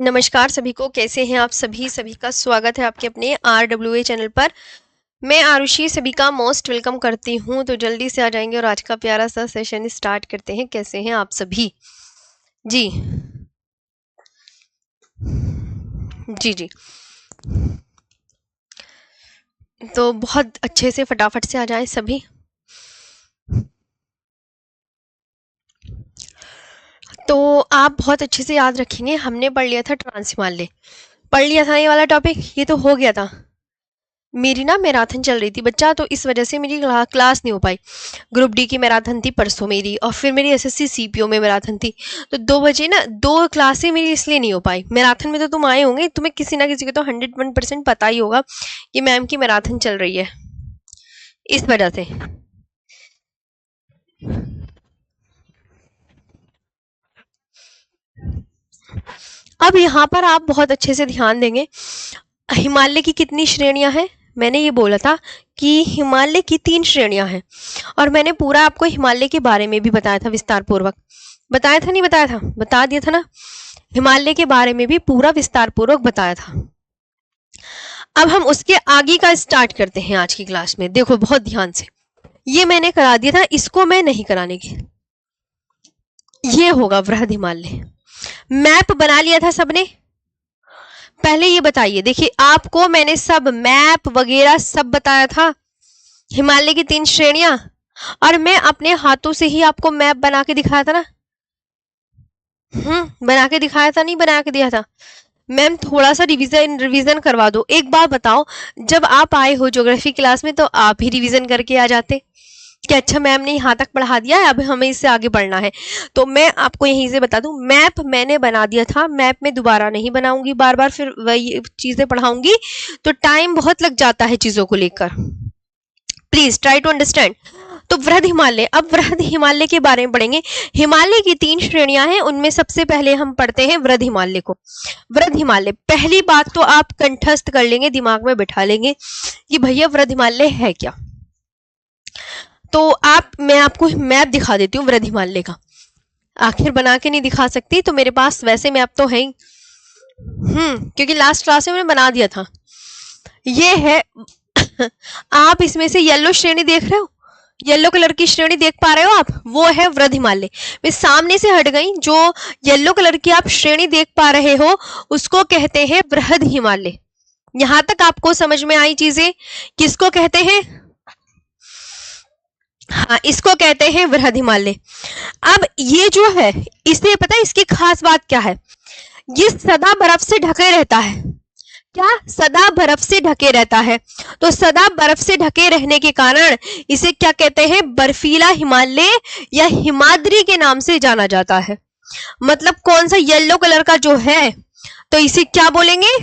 नमस्कार सभी को, कैसे हैं आप सभी। सभी का स्वागत है आपके अपने RWA चैनल पर। मैं आरुषि सभी का मोस्ट वेलकम करती हूं। तो जल्दी से आ जाएंगे और आज का प्यारा सा सेशन स्टार्ट करते हैं। कैसे हैं आप सभी जी जी जी। तो बहुत अच्छे से फटाफट से आ जाएं सभी। तो आप बहुत अच्छे से याद रखेंगे, हमने पढ़ लिया था ट्रांस हिमालय, पढ़ लिया था ये वाला टॉपिक, ये तो हो गया था। मेरी ना मैराथन चल रही थी बच्चा, तो इस वजह से मेरी क्लास नहीं हो पाई। ग्रुप डी की मैराथन थी परसों मेरी, और फिर मेरी एसएससी सीपीओ में मैराथन थी। तो 2 बजे ना 2 क्लासें मेरी इसलिए नहीं हो पाई। मैराथन में तो तुम आए होंगे, तुम्हें किसी ना किसी को तो 101% पता ही होगा कि मैम की मैराथन चल रही है, इस वजह से। अब यहाँ पर आप बहुत अच्छे से ध्यान देंगे, हिमालय की कितनी श्रेणियां हैं। मैंने ये बोला था कि हिमालय की 3 श्रेणियां हैं, और मैंने पूरा आपको हिमालय के बारे में भी बताया था, विस्तार पूर्वक बताया था, नहीं बताया था, बता दिया था ना। हिमालय के बारे में भी पूरा विस्तार पूर्वक बताया था। अब हम उसके आगे का स्टार्ट करते हैं आज की क्लास में। देखो बहुत ध्यान से, ये मैंने करा दिया था, इसको मैं नहीं कराने की। ये होगा वृहद हिमालय। मैप बना लिया था सबने। पहले ये बताइए, देखिए आपको मैंने सब मैप वगैरह सब बताया था, हिमालय की 3 श्रेणियां, और मैं अपने हाथों से ही आपको मैप बना के दिखाया था ना। बना के दिखाया था, नहीं बना के दिया था। मैम थोड़ा सा रिवीजन करवा दो। एक बात बताओ, जब आप आए हो ज्योग्राफी क्लास में तो आप ही रिवीजन करके आ जाते कि अच्छा मैम ने यहाँ तक पढ़ा दिया है, अब हमें इससे आगे बढ़ना है। तो मैं आपको यहीं से बता दूं, मैप मैंने बना दिया था, मैप में दोबारा नहीं बनाऊंगी बार बार, फिर वही चीजें पढ़ाऊंगी तो टाइम बहुत लग जाता है चीजों को लेकर। Please try to understand. तो वृहद हिमालय, अब वृहद हिमालय के बारे में पढ़ेंगे। हिमालय की 3 श्रेणियां हैं, उनमें सबसे पहले हम पढ़ते हैं वृहद हिमालय को। वृहद हिमालय, पहली बात तो आप कंठस्थ कर लेंगे, दिमाग में बिठा लेंगे कि भैया वृहद हिमालय है क्या। तो मैं आपको मैप दिखा देती हूँ वृहद हिमालय का। आखिर बना के नहीं दिखा सकती तो मेरे पास वैसे मैप तो है ही, क्योंकि लास्ट क्लास में मैंने बना दिया था। ये है आप इसमें से येलो श्रेणी देख रहे हो, येलो कलर की श्रेणी देख पा रहे हो आप, वो है वृहद हिमालय। मैं सामने से हट गई, जो येलो कलर की आप श्रेणी देख पा रहे हो उसको कहते हैं वृहद हिमालय। यहां तक आपको समझ में आई चीजें, किसको कहते हैं। हाँ, इसको कहते हैं वृहद हिमालय। अब ये जो है, इसे पता है इसकी खास बात क्या है, ये सदा बर्फ से ढके रहता है। क्या, सदा बर्फ से ढके रहता है। तो सदा बर्फ से ढके रहने के कारण इसे क्या कहते हैं, बर्फीला हिमालय या हिमाद्री के नाम से जाना जाता है। मतलब कौन सा, येलो कलर का जो है, तो इसे क्या बोलेंगे,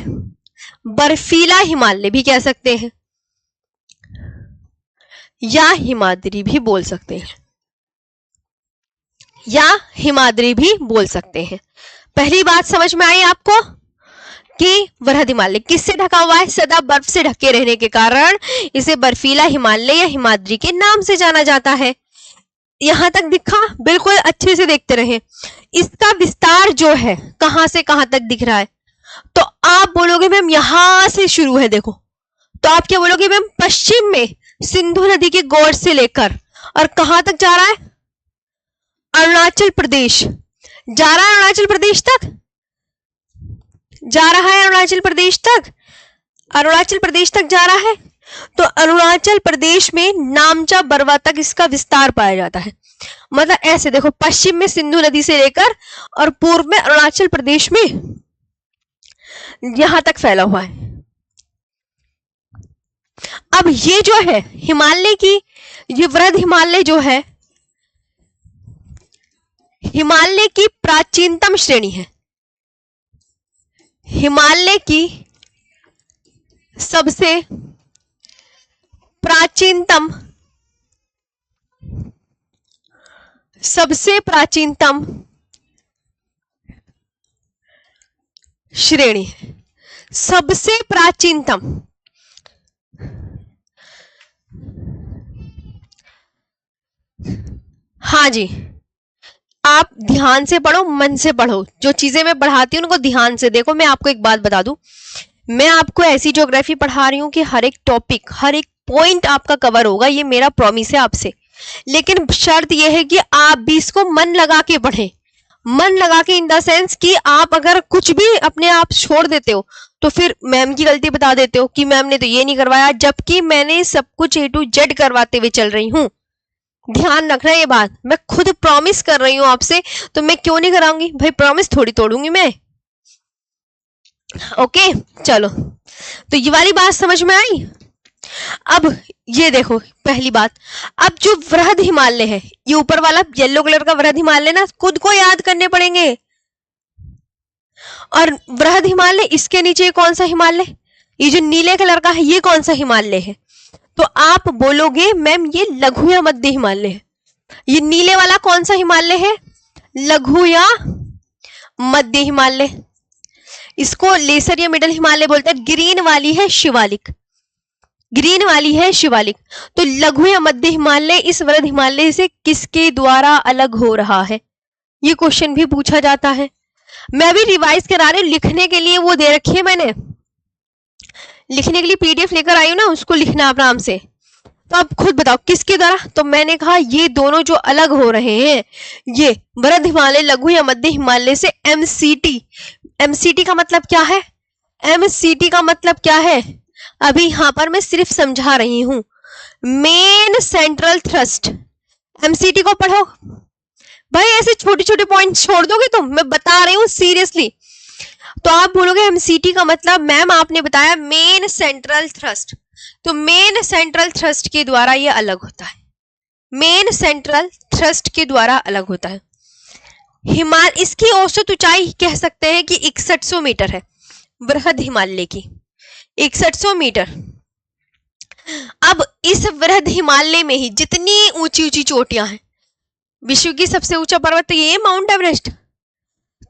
बर्फीला हिमालय भी कह सकते हैं, या हिमाद्री भी बोल सकते हैं, या हिमाद्री भी बोल सकते हैं। पहली बात समझ में आई आपको कि वृहद हिमालय किससे ढका हुआ है, सदा बर्फ से ढके रहने के कारण इसे बर्फीला हिमालय या हिमाद्री के नाम से जाना जाता है। यहां तक दिखा, बिल्कुल अच्छे से देखते रहे। इसका विस्तार जो है कहां से कहां तक दिख रहा है, तो आप बोलोगे मैम यहां से शुरू है, देखो। तो आप क्या बोलोगे मैम, पश्चिम में सिंधु नदी के गोर से लेकर और कहां तक जा रहा है, अरुणाचल प्रदेश जा रहा है, अरुणाचल प्रदेश तक जा रहा है, अरुणाचल प्रदेश तक, अरुणाचल प्रदेश तक जा रहा है। तो अरुणाचल प्रदेश में नामचा बरवा तक इसका विस्तार पाया जाता है। मतलब ऐसे देखो, पश्चिम में सिंधु नदी से लेकर और पूर्व में अरुणाचल प्रदेश में यहां तक फैला हुआ है। अब ये जो है हिमालय की, ये वृहद हिमालय जो है हिमालय की प्राचीनतम श्रेणी है, हिमालय की सबसे प्राचीनतम श्रेणी, सबसे प्राचीनतम। हाँ जी, आप ध्यान से पढ़ो, मन से पढ़ो, जो चीजें मैं पढ़ाती हूँ उनको ध्यान से देखो। मैं आपको एक बात बता दूं, मैं आपको ऐसी ज्योग्राफी पढ़ा रही हूँ कि हर एक टॉपिक, हर एक पॉइंट आपका कवर होगा, ये मेरा प्रॉमिस है आपसे। लेकिन शर्त यह है कि आप भी इसको मन लगा के पढ़ें। मन लगा के इन द सेंस कि आप अगर कुछ भी अपने आप छोड़ देते हो तो फिर मैम की गलती बता देते हो कि मैम ने तो ये नहीं करवाया, जबकि मैंने सब कुछ A to Z करवाते हुए चल रही हूँ। ध्यान रखना ये बात, मैं खुद प्रॉमिस कर रही हूँ आपसे, तो मैं क्यों नहीं कराऊंगी भाई, प्रॉमिस थोड़ी तोड़ूंगी मैं। ओके चलो, तो ये वाली बात समझ में आई। अब ये देखो पहली बात, अब जो वृहद हिमालय है, ये ऊपर वाला येलो कलर का वृहद हिमालय ना, खुद को याद करने पड़ेंगे। और वृहद हिमालय, इसके नीचे कौन सा हिमालय, ये जो नीले कलर का है ये कौन सा हिमालय है, तो आप बोलोगे मैम ये लघु या मध्य हिमालय है। ये नीले वाला कौन सा हिमालय है, लघु या मध्य हिमालय। इसको लेसर या मिडल हिमालय बोलते हैं। ग्रीन वाली है शिवालिक, ग्रीन वाली है शिवालिक। तो लघु या मध्य हिमालय इस वृहद हिमालय से किसके द्वारा अलग हो रहा है, ये क्वेश्चन भी पूछा जाता है। मैं भी रिवाइज करा रही हूँ, लिखने के लिए वो दे रखी है मैंने, लिखने के लिए PDF लेकर आई हूँ ना, उसको लिखना आराम से। तो आप खुद बताओ किसके द्वारा, तो मैंने कहा ये दोनों जो अलग हो रहे हैं, ये वृहद हिमालय लघु या मध्य हिमालय से MCT। MCT का मतलब क्या है, MCT का मतलब क्या है, अभी यहां पर मैं सिर्फ समझा रही हूं। मेन सेंट्रल थ्रस्ट, MCT को पढ़ो भाई, ऐसे छोटे छोटे पॉइंट छोड़ दोगे तुम, मैं बता रही हूँ सीरियसली। तो आप बोलोगे MCT का मतलब मैम आपने बताया मेन सेंट्रल थ्रस्ट, तो मेन सेंट्रल थ्रस्ट के द्वारा ये अलग होता है, मेन सेंट्रल थ्रस्ट के द्वारा अलग होता है। इसकी औसत ऊंचाई कह सकते हैं कि 6100 मीटर है, वृहद हिमालय की 6100 मीटर। अब इस वृहद हिमालय में ही जितनी ऊंची ऊंची चोटियां हैं, विश्व की सबसे ऊंचा पर्वत तो ये है माउंट एवरेस्ट,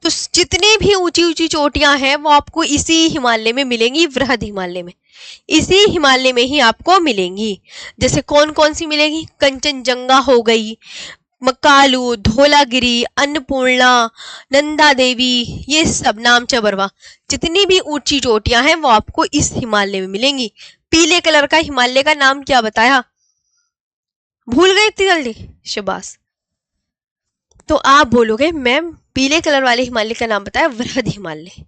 तो जितनी भी ऊंची ऊंची चोटियां हैं वो आपको इसी हिमालय में मिलेंगी, वृहद हिमालय में, इसी हिमालय में ही आपको मिलेंगी। जैसे कौन कौन सी मिलेगी, कंचनजंगा हो गई, मकालू, धौलागिरी, अन्नपूर्णा, नंदा देवी, ये सब, नाम चबरवा, जितनी भी ऊंची चोटियां हैं वो आपको इस हिमालय में मिलेंगी। पीले कलर का हिमालय का नाम क्या बताया, भूल गए इतनी जल्दी, शाबाश। तो आप बोलोगे मैम पीले कलर वाले हिमालय का नाम बताया, वृहद हिमालय।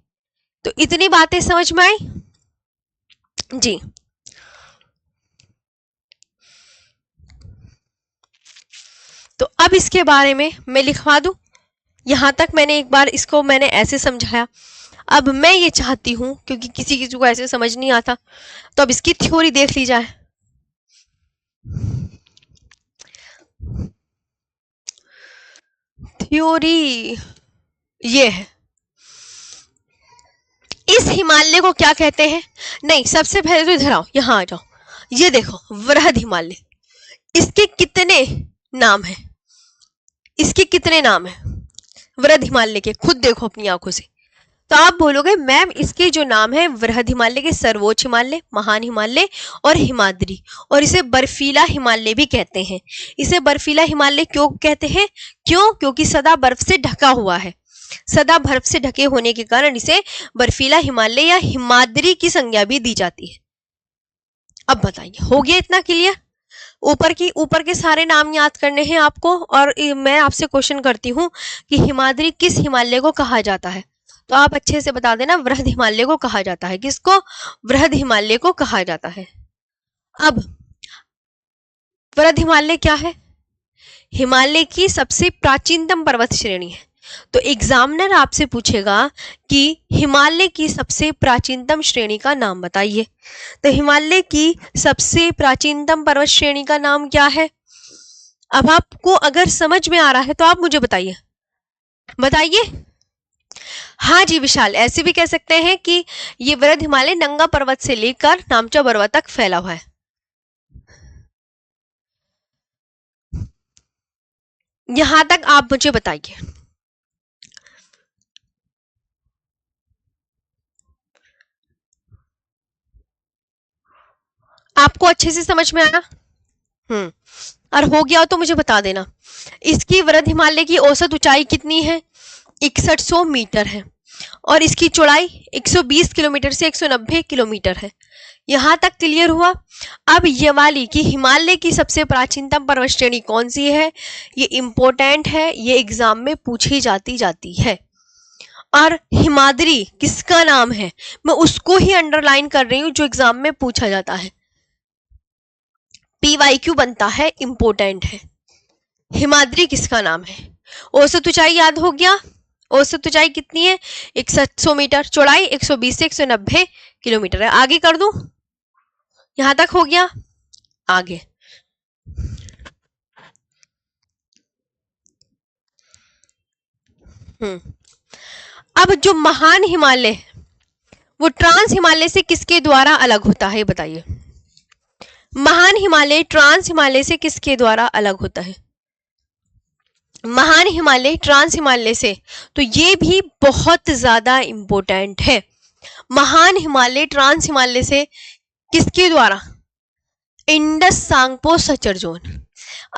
तो इतनी बातें समझ में आई जी। तो अब इसके बारे में मैं लिखवा दूं, यहां तक मैंने एक बार इसको मैंने ऐसे समझाया। अब मैं ये चाहती हूं, क्योंकि किसी किसी को ऐसे समझ नहीं आता, तो अब इसकी थ्योरी देख ली जाए। थ्योरी ये है, इस हिमालय को क्या कहते हैं, नहीं सबसे पहले तो इधर आओ, यहां आ जाओ, ये देखो वृहद हिमालय, इसके कितने नाम है, इसके कितने नाम है वृहद हिमालय के, खुद देखो अपनी आंखों से। तो आप बोलोगे मैम इसके जो नाम है वृहद हिमालय के, सर्वोच्च हिमालय, महान हिमालय और हिमाद्री, और इसे बर्फीला हिमालय भी कहते हैं। इसे बर्फीला हिमालय क्यों कहते हैं, क्यों, क्योंकि सदा बर्फ से ढका हुआ है, सदा बर्फ से ढके होने के कारण इसे बर्फीला हिमालय या हिमाद्री की संज्ञा भी दी जाती है। अब बताइए हो गया इतना क्लियर। ऊपर के सारे नाम याद करने हैं आपको, और मैं आपसे क्वेश्चन करती हूँ कि हिमाद्री किस हिमालय को कहा जाता है, तो आप अच्छे से बता देना, वृहद हिमालय को कहा जाता है। किसको, वृहद हिमालय को कहा जाता है। अब वृहद हिमालय क्या है, हिमालय की सबसे प्राचीनतम पर्वत श्रेणी है। तो एग्जामिनर आपसे पूछेगा कि हिमालय की सबसे प्राचीनतम श्रेणी का नाम बताइए, तो हिमालय की सबसे प्राचीनतम पर्वत श्रेणी का नाम क्या है। अब आपको अगर समझ में आ रहा है तो आप मुझे बताइए, बताइए। हाँ जी विशाल, ऐसे भी कह सकते हैं कि ये वृहद हिमालय नंगा पर्वत से लेकर नामचा पर्वत तक फैला हुआ है। यहां तक आप मुझे बताइए। आपको अच्छे से समझ में आया। और हो गया तो मुझे बता देना। इसकी वृद्ध हिमालय की औसत ऊंचाई कितनी है? 6100 मीटर है और इसकी चौड़ाई 120 किलोमीटर से 190 किलोमीटर है। यहां तक क्लियर हुआ। अब ये वाली कि हिमालय की सबसे प्राचीनतम पर्वत श्रेणी कौन सी है, ये इंपॉर्टेंट है, ये एग्जाम में पूछी जाती है। और हिमाद्री किसका नाम है, मैं उसको ही अंडरलाइन कर रही हूं जो एग्जाम में पूछा जाता है, PYQ बनता है, इंपॉर्टेंट है। हिमाद्री किसका नाम है? औसत ऊंचाई याद हो गया। औसत ऊंचाई कितनी है? 6100 मीटर, चौड़ाई 120 से 190 किलोमीटर है। आगे कर दूं? यहां तक हो गया। आगे अब जो महान हिमालय वो ट्रांस हिमालय से किसके द्वारा अलग होता है, बताइए। महान हिमालय ट्रांस हिमालय से किसके द्वारा अलग होता है? महान हिमालय ट्रांस हिमालय से, तो ये भी बहुत ज्यादा इंपॉर्टेंट है। महान हिमालय ट्रांस हिमालय से किसके द्वारा? Indus Tsangpo suture zone.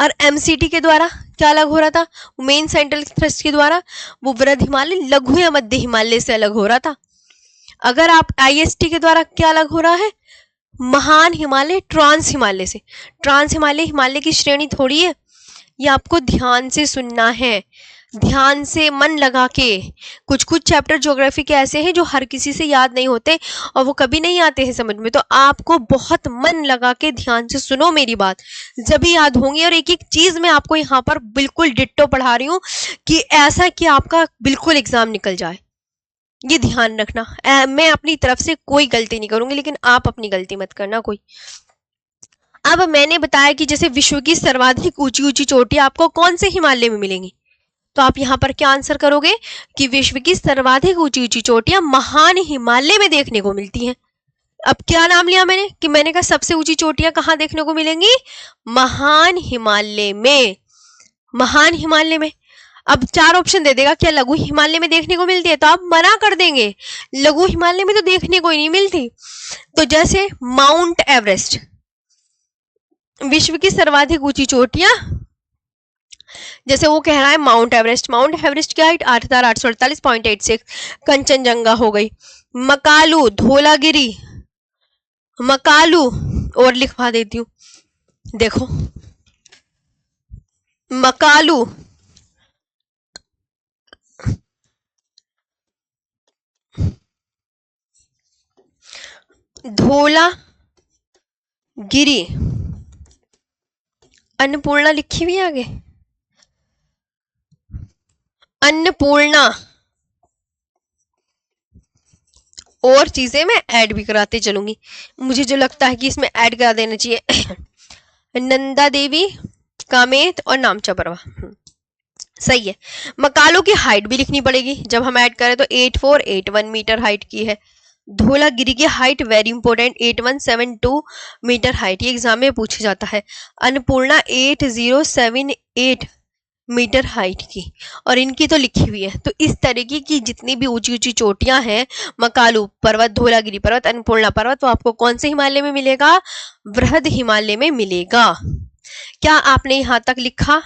और MCT के द्वारा क्या अलग हो रहा था? मेन सेंट्रल थ्रस्ट के द्वारा वो वृद्ध हिमालय लघु या मध्य हिमालय से अलग हो रहा था। अगर आप IST के द्वारा क्या अलग हो रहा है? महान हिमालय ट्रांस हिमालय से। ट्रांस हिमालय हिमालय की श्रेणी थोड़ी है, ये आपको ध्यान से सुनना है, ध्यान से मन लगा के। कुछ कुछ चैप्टर ज्योग्राफी के ऐसे हैं जो हर किसी से याद नहीं होते और वो कभी नहीं आते हैं समझ में, तो आपको बहुत मन लगा के ध्यान से सुनो मेरी बात, जब भी याद होंगे। और एक एक चीज मैं आपको यहाँ पर बिल्कुल डिट्टो पढ़ा रही हूँ कि ऐसा कि आपका बिल्कुल एग्जाम निकल जाए, ये ध्यान रखना। मैं अपनी तरफ से कोई गलती नहीं करूंगी, लेकिन आप अपनी गलती मत करना कोई। अब मैंने बताया कि जैसे विश्व की सर्वाधिक ऊंची ऊंची चोटियां आपको कौन से हिमालय में मिलेंगी, तो आप यहाँ पर क्या आंसर करोगे कि विश्व की सर्वाधिक ऊंची ऊंची चोटियां महान हिमालय में देखने को मिलती हैं। अब क्या नाम लिया मैंने कि मैंने कहा सबसे ऊंची चोटियां कहाँ देखने को मिलेंगी? महान हिमालय में। महान हिमालय में। अब 4 ऑप्शन दे देगा, क्या लघु हिमालय में देखने को मिलती है, तो आप मना कर देंगे, लघु हिमालय में तो देखने को ही नहीं मिलती। तो जैसे माउंट एवरेस्ट, विश्व की सर्वाधिक ऊंची चोटियां, जैसे वो कह रहा है माउंट एवरेस्ट। माउंट एवरेस्ट की हाइट 8848.86। कंचनजंगा हो गई, मकालू, धौलागिरी, मकालू, और लिखवा देती हूँ, देखो मकालू, धौलागिरी, अन्नपूर्णा लिखी हुई है आगे, अन्नपूर्णा, और चीजें मैं ऐड भी कराते चलूंगी, मुझे जो लगता है कि इसमें ऐड करा देना चाहिए। नंदा देवी, कामेत और नामचा परवा, सही है। मकालू की हाइट भी लिखनी पड़ेगी, जब हम ऐड करें तो 8481 मीटर हाइट की है। धौलागिरी की height very important, 8172 metre height, ये एग्जाम में पूछा जाता है। अन्नपूर्णा 8078 मीटर हाइट की, और इनकी तो लिखी हुई है। तो इस तरीके की जितनी भी ऊंची ऊंची चोटियां हैं, मकालू पर्वत, धौलागिरी पर्वत, अन्नपूर्णा पर्वत, तो आपको कौन से हिमालय में मिलेगा? वृहद हिमालय में मिलेगा। क्या आपने यहां तक लिखा?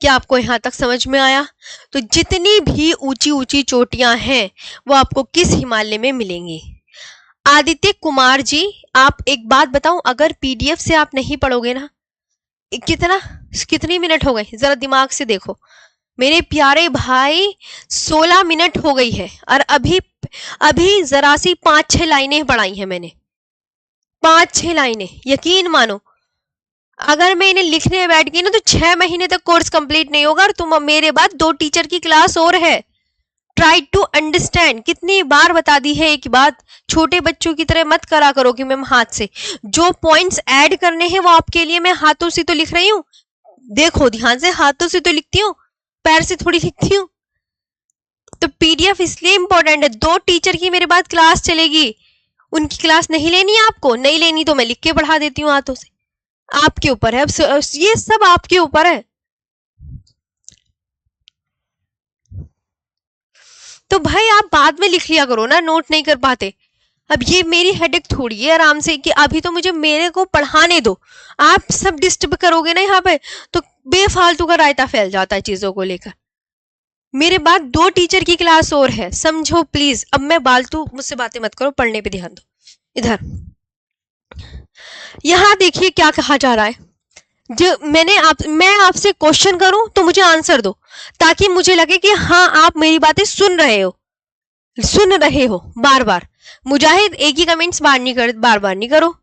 क्या आपको यहां तक समझ में आया? तो जितनी भी ऊंची ऊंची चोटियां हैं वो आपको किस हिमालय में मिलेंगी? आदित्य कुमार जी, आप एक बात बताऊं, अगर PDF से आप नहीं पढ़ोगे ना, कितनी मिनट हो गए, जरा दिमाग से देखो मेरे प्यारे भाई, 16 मिनट हो गई है, और अभी जरा सी 5-6 लाइनें पढ़ाई हैं मैंने, 5-6 लाइनें, यकीन मानो अगर मैं इन्हें लिखने बैठ गई ना तो 6 महीने तक कोर्स कंप्लीट नहीं होगा, और तुम मेरे बाद 2 टीचर की क्लास और है। ट्राई टू अंडरस्टैंड, कितनी बार बता दी है एक बात, छोटे बच्चों की तरह मत करा करो कि मैम हाथ से, जो पॉइंट्स ऐड करने हैं वो आपके लिए मैं हाथों से तो लिख रही हूँ, देखो ध्यान से, हाथों से तो लिखती हूँ, पैर से थोड़ी लिखती हूँ। तो PDF इसलिए इंपॉर्टेंट है, 2 टीचर की मेरे बाद क्लास चलेगी, उनकी क्लास नहीं लेनी है आपको, नहीं लेनी तो मैं लिख के पढ़ा देती हूँ हाथों से, आपके ऊपर है, अब ये सब आपके ऊपर है। तो भाई आप बाद में लिख लिया करो ना, नोट नहीं कर पाते, अब ये मेरी हेडेक थोड़ी है आराम से कि अभी तो मुझे मेरे को पढ़ाने दो, आप सब डिस्टर्ब करोगे ना यहाँ पे तो बेफालतू का रायता फैल जाता है चीजों को लेकर। मेरे बाद 2 टीचर की क्लास और है, समझो प्लीज। अब मैं बालतू मुझसे बातें मत करो, पढ़ने पे ध्यान दो। इधर यहाँ देखिए क्या कहा जा रहा है, जो मैं आपसे क्वेश्चन करूं तो मुझे आंसर दो, ताकि मुझे लगे कि हाँ आप मेरी बातें सुन रहे हो बार बार। मुजाहिद एक ही कमेंट्स बार बार नहीं करो।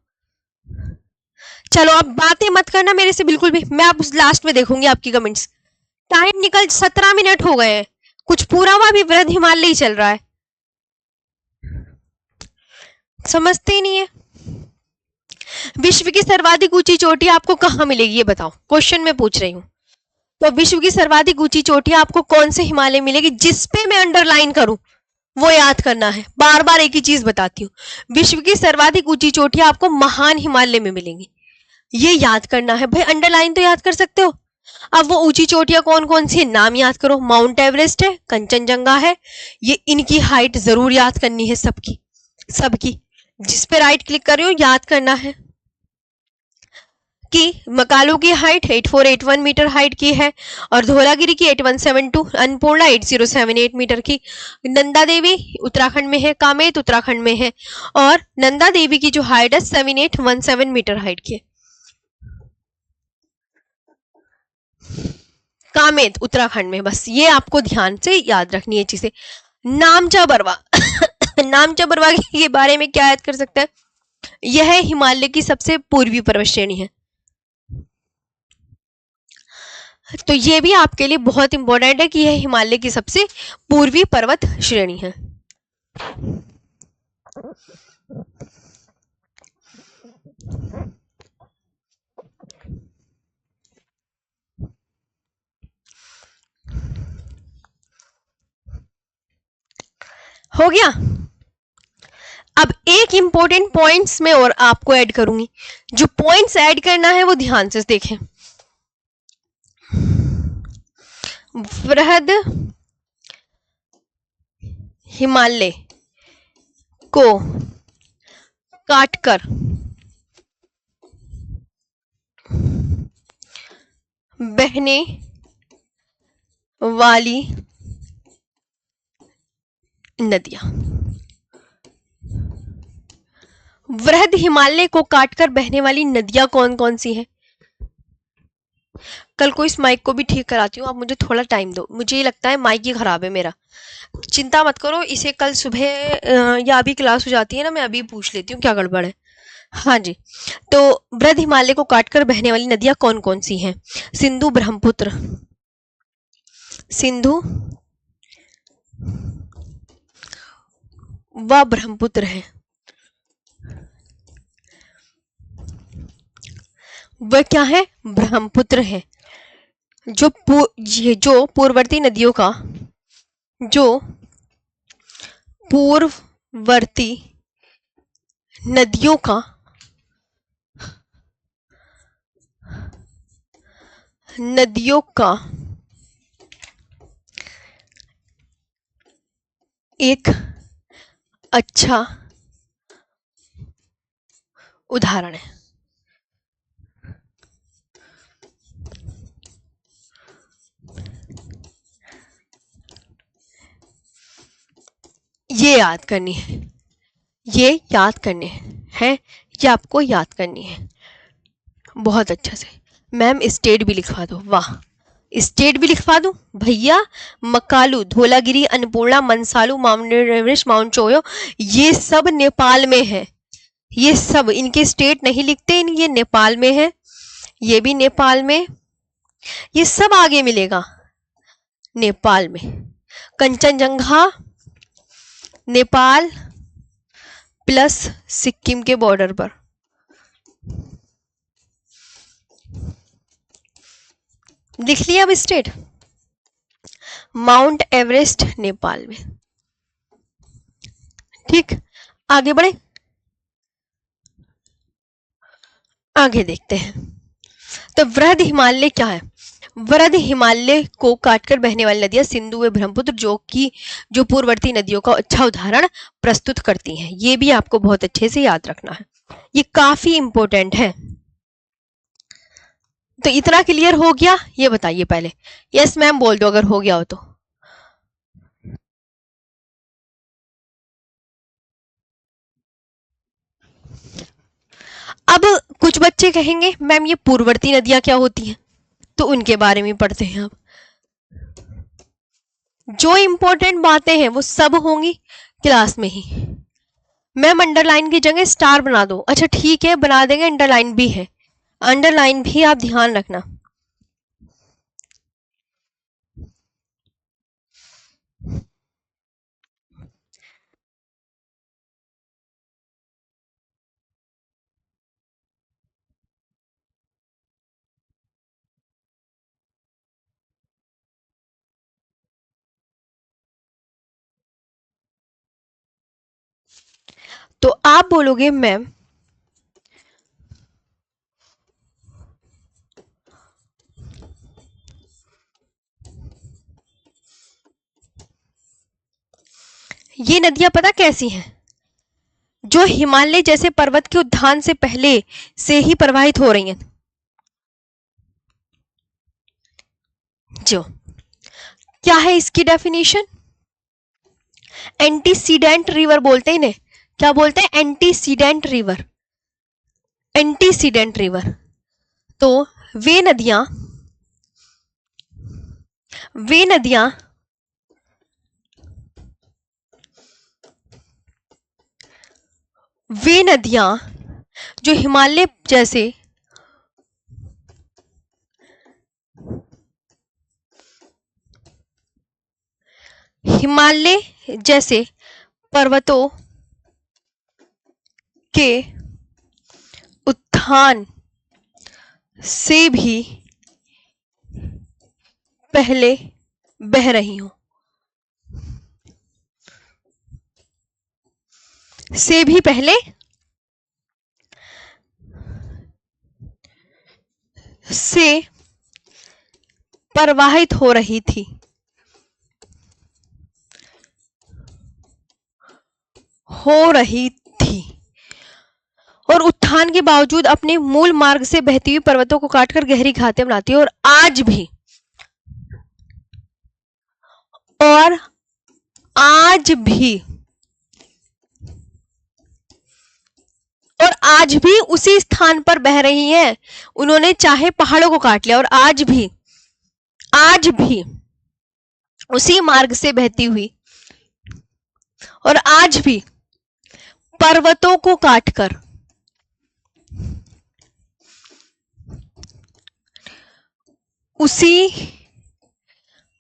चलो अब बातें मत करना मेरे से बिल्कुल भी, मैं आप लास्ट में देखूंगी आपकी कमेंट्स। टाइम निकल 17 मिनट हो गए हैं, कुछ पूरा हुआ भी वृद्ध हिमालय ही चल रहा है, समझते ही नहीं है। विश्व की सर्वाधिक ऊंची चोटी आपको कहाँ मिलेगी ये बताओ, क्वेश्चन मैं पूछ रही हूँ। तो विश्व की सर्वाधिक ऊंची चोटी आपको कौन से हिमालय मिलेगी, जिसपे मैं अंडरलाइन करूं वो याद करना है। बार बार एक ही चीज बताती हूँ, विश्व की सर्वाधिक ऊंची चोटियां आपको महान हिमालय में मिलेंगी, ये याद करना है भाई। अंडरलाइन तो याद कर सकते हो। अब वो ऊंची चोटियां कौन कौन सी है नाम याद करो, माउंट एवरेस्ट है, कंचनजंगा है, ये इनकी हाइट जरूर याद करनी है सबकी। जिस पे राइट क्लिक कर रही हो याद करना है कि मकालू की हाइट 8481 मीटर हाइट की है और धौलागिरी की 8172, अन्नपूर्णा 8078 मीटर की, नंदा देवी उत्तराखंड में है, कामेत उत्तराखंड में है और नंदा देवी की जो हाइट है 7817 मीटर हाइट की है। कामेत उत्तराखंड में, बस ये आपको ध्यान से याद रखनी है चीजें। नामचा बरवा नामचा बरवा के बारे में क्या याद कर सकते हैं, यह हिमालय की सबसे पूर्वी पर्वत श्रेणी है, तो ये भी आपके लिए बहुत इंपॉर्टेंट है कि यह हिमालय की सबसे पूर्वी पर्वत श्रेणी है। हो गया। अब एक इंपॉर्टेंट पॉइंट्स में और आपको ऐड करूंगी, जो पॉइंट्स ऐड करना है वो ध्यान से देखें। वृहद हिमालय को काटकर बहने वाली नदियां, वृहद हिमालय को काटकर बहने वाली नदियां कौन कौन सी हैं। कल को इस माइक को भी ठीक कराती हूँ, आप मुझे थोड़ा टाइम दो, मुझे ये लगता है माइक ही खराब है मेरा। चिंता मत करो, इसे कल सुबह या अभी क्लास हो जाती है ना, मैं अभी पूछ लेती हूँ क्या गड़बड़ है। हाँ जी, तो वृहद हिमालय को काटकर बहने वाली नदियां कौन कौन सी हैं, सिंधु ब्रह्मपुत्र, सिंधु व ब्रह्मपुत्र है, वह क्या है ब्रह्मपुत्र है। जो पूर्ववर्ती नदियों का, जो पूर्ववर्ती नदियों का एक अच्छा उदाहरण है। ये याद करनी है, ये आपको याद करनी है बहुत अच्छा से। मैम स्टेट भी लिखवा दो, वाह स्टेट भी लिखवा दूं भैया। Makalu, Dhaulagiri, Annapurna, Manaslu, Mount Everest, Mount Cho Oyu, ये सब नेपाल में है। ये सब इनके स्टेट नहीं लिखते, ये नेपाल में है, ये भी नेपाल में, ये सब आगे मिलेगा नेपाल में। कंचनजंगा नेपाल प्लस सिक्किम के बॉर्डर पर, लिख लिया अब स्टेट। माउंट एवरेस्ट नेपाल में, ठीक। आगे बढ़े, आगे देखते हैं। तो वृहद हिमालय क्या है, वरद हिमालय को काटकर बहने वाली नदियां सिंधु व ब्रह्मपुत्र जो पूर्ववर्ती नदियों का अच्छा उदाहरण प्रस्तुत करती हैं। ये भी आपको बहुत अच्छे से याद रखना है, ये काफी इंपॉर्टेंट है। तो इतना क्लियर हो गया? ये बताइए पहले, यस मैम बोल दो अगर हो गया हो तो। अब कुछ बच्चे कहेंगे मैम ये पूर्ववर्ती नदियां क्या होती हैं, तो उनके बारे में पढ़ते हैं। अब जो इंपॉर्टेंट बातें हैं वो सब होंगी क्लास में ही। मैम अंडरलाइन की जगह स्टार बना दो, अच्छा ठीक है बना देंगे, अंडरलाइन भी है, अंडरलाइन भी आप ध्यान रखना। तो आप बोलोगे मैम ये नदियां पता कैसी हैं, जो हिमालय जैसे पर्वत के उद्यान से पहले से ही प्रवाहित हो रही हैं। जो क्या है इसकी डेफिनेशन, एंटीसीडेंट रिवर बोलते हैं इन्हें, क्या बोलते हैं, एंटीसीडेंट रिवर, एंटीसीडेंट रिवर। तो वे नदियां जो हिमालय जैसे पर्वतों के उत्थान से भी पहले बह रही हूं, से भी पहले से प्रवाहित हो रही थी, और उत्थान के बावजूद अपने मूल मार्ग से बहती हुई पर्वतों को काटकर गहरी घातें बनाती है, और आज भी उसी स्थान पर बह रही हैं। उन्होंने चाहे पहाड़ों को काट लिया और आज भी उसी मार्ग से बहती हुई, और आज भी पर्वतों को काटकर उसी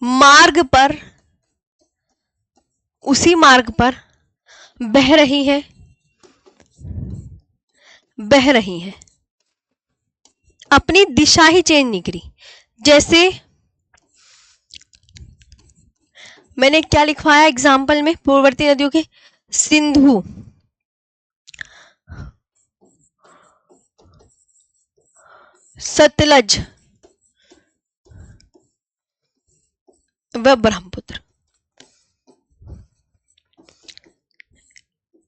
मार्ग पर बह रही हैं, अपनी दिशा ही चेंज नहीं करी। जैसे मैंने क्या लिखवाया एग्जाम्पल में, पूर्ववर्ती नदियों के सिंधु, सतलज व ब्रह्मपुत्र,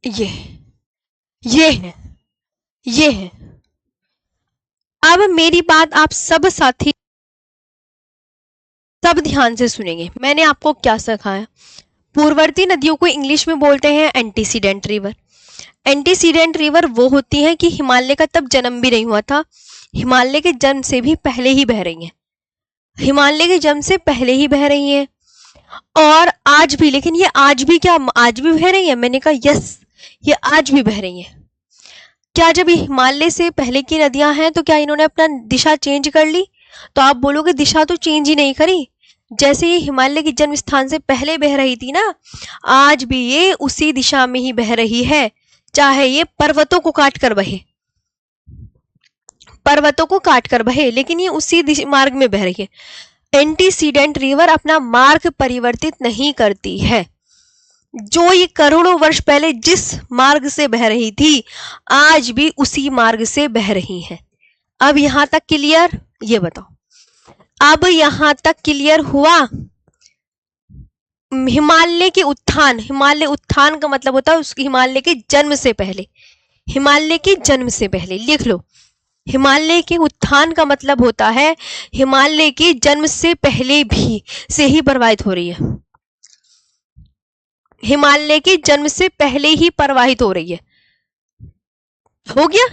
ये है। अब मेरी बात आप सब साथी सब ध्यान से सुनेंगे। मैंने आपको क्या सिखाया, पूर्ववर्ती नदियों को इंग्लिश में बोलते हैं एंटीसीडेंट रिवर। एंटीसीडेंट रिवर वो होती हैं कि हिमालय का तब जन्म भी नहीं हुआ था, हिमालय के जन्म से भी पहले ही बह रही हैं, हिमालय के जन्म से पहले ही बह रही हैं, और आज भी। लेकिन ये आज भी क्या, आज भी बह रही है? मैंने कहा यस, ये आज भी बह रही हैं। क्या जब ये हिमालय से पहले की नदियां हैं तो क्या इन्होंने अपना दिशा चेंज कर ली? तो आप बोलोगे दिशा तो चेंज ही नहीं करी, जैसे ये हिमालय के जन्म स्थान से पहले बह रही थी ना, आज भी ये उसी दिशा में ही बह रही है, चाहे ये पर्वतों को काट कर बहे, लेकिन ये उसी मार्ग में बह रही है। एंटीसीडेंट रिवर अपना मार्ग परिवर्तित नहीं करती है, जो ये करोड़ों वर्ष पहले जिस मार्ग से बह रही थी आज भी उसी मार्ग से बह रही है। अब यहां तक क्लियर? ये बताओ, अब यहां तक क्लियर हुआ? हिमालय के उत्थान, हिमालय उत्थान का मतलब होता है उसकी हिमालय के जन्म से पहले, हिमालय के जन्म से पहले लिख लो। हिमालय के उत्थान का मतलब होता है हिमालय के जन्म से पहले भी से ही प्रवाहित हो रही है, हिमालय के जन्म से पहले ही प्रवाहित हो रही है। हो गया?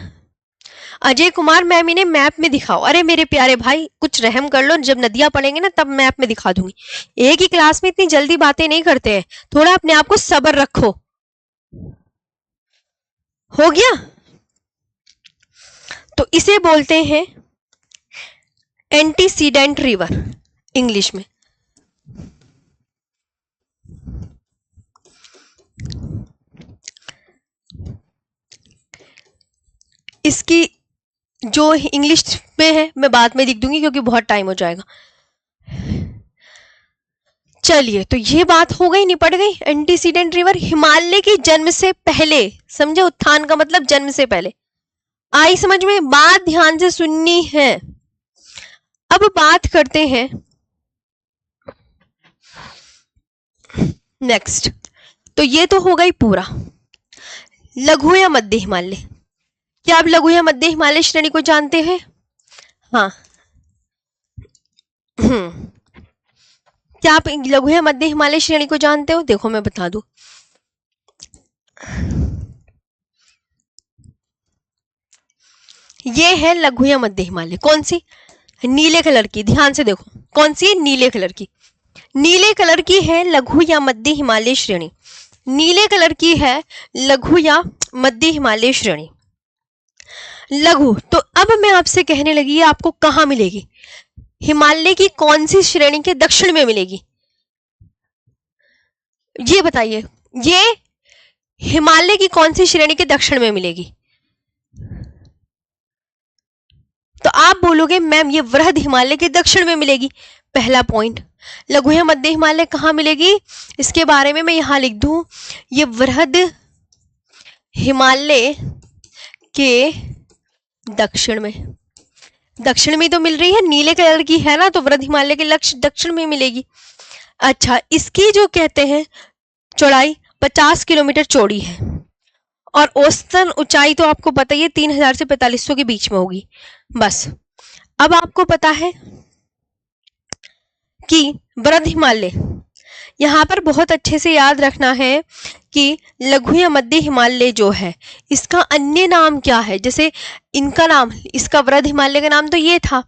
अजय कुमार मैम इन्हें मैप में दिखाओ। अरे मेरे प्यारे भाई कुछ रहम कर लो, जब नदियां पढ़ेंगे ना तब मैप में दिखा दूंगी। एक ही क्लास में इतनी जल्दी बातें नहीं करते हैं, थोड़ा अपने आप को सब्र रखो। हो गया? तो इसे बोलते हैं एंटीसीडेंट रिवर इंग्लिश में। इसकी जो इंग्लिश में है मैं बाद में लिख दूंगी क्योंकि बहुत टाइम हो जाएगा। चलिए तो ये बात हो गई, निपट गई। एंटीसीडेंट रिवर हिमालय के जन्म से पहले, समझे? उत्थान का मतलब जन्म से पहले। आई समझ में? बात ध्यान से सुननी है। अब बात करते हैं नेक्स्ट। तो ये तो हो गई पूरा लघु या मध्य हिमालय। क्या आप लघु या मध्य हिमालय श्रेणी को जानते हैं? हाँ। क्या आप लघु या मध्य हिमालय श्रेणी को जानते हो? देखो मैं बता दूं। ये है लघु या मध्य हिमालय। कौन सी? नीले कलर की, ध्यान से देखो। कौन सी? नीले कलर की। नीले कलर की है लघु या मध्य हिमालय श्रेणी। नीले कलर की है लघु या मध्य हिमालय श्रेणी। लघु, तो अब मैं आपसे कहने लगी ये आपको कहां मिलेगी? हिमालय की कौन सी श्रेणी के दक्षिण में मिलेगी? ये बताइए, ये हिमालय की कौन सी श्रेणी के दक्षिण में मिलेगी? तो आप बोलोगे मैम ये वृहद हिमालय के दक्षिण में मिलेगी। पहला पॉइंट। लघु या मध्य हिमालय कहां मिलेगी? इसके बारे में मैं यहां लिख दूं, ये वृहद हिमालय के दक्षिण में। दक्षिण में तो मिल रही है, नीले कलर की है ना, तो वृहद हिमालय के लक्ष्य दक्षिण में मिलेगी। अच्छा, इसकी जो कहते हैं चौड़ाई 50 किलोमीटर चौड़ी है और औसतन ऊंचाई तो आपको पता ही है 3000 से 4500 के बीच में होगी। बस अब आपको पता है कि वृहद हिमालय, यहां पर बहुत अच्छे से याद रखना है कि लघु या मध्य हिमालय जो है इसका अन्य नाम क्या है। जैसे इनका नाम, इसका वृहद हिमालय का नाम तो ये था,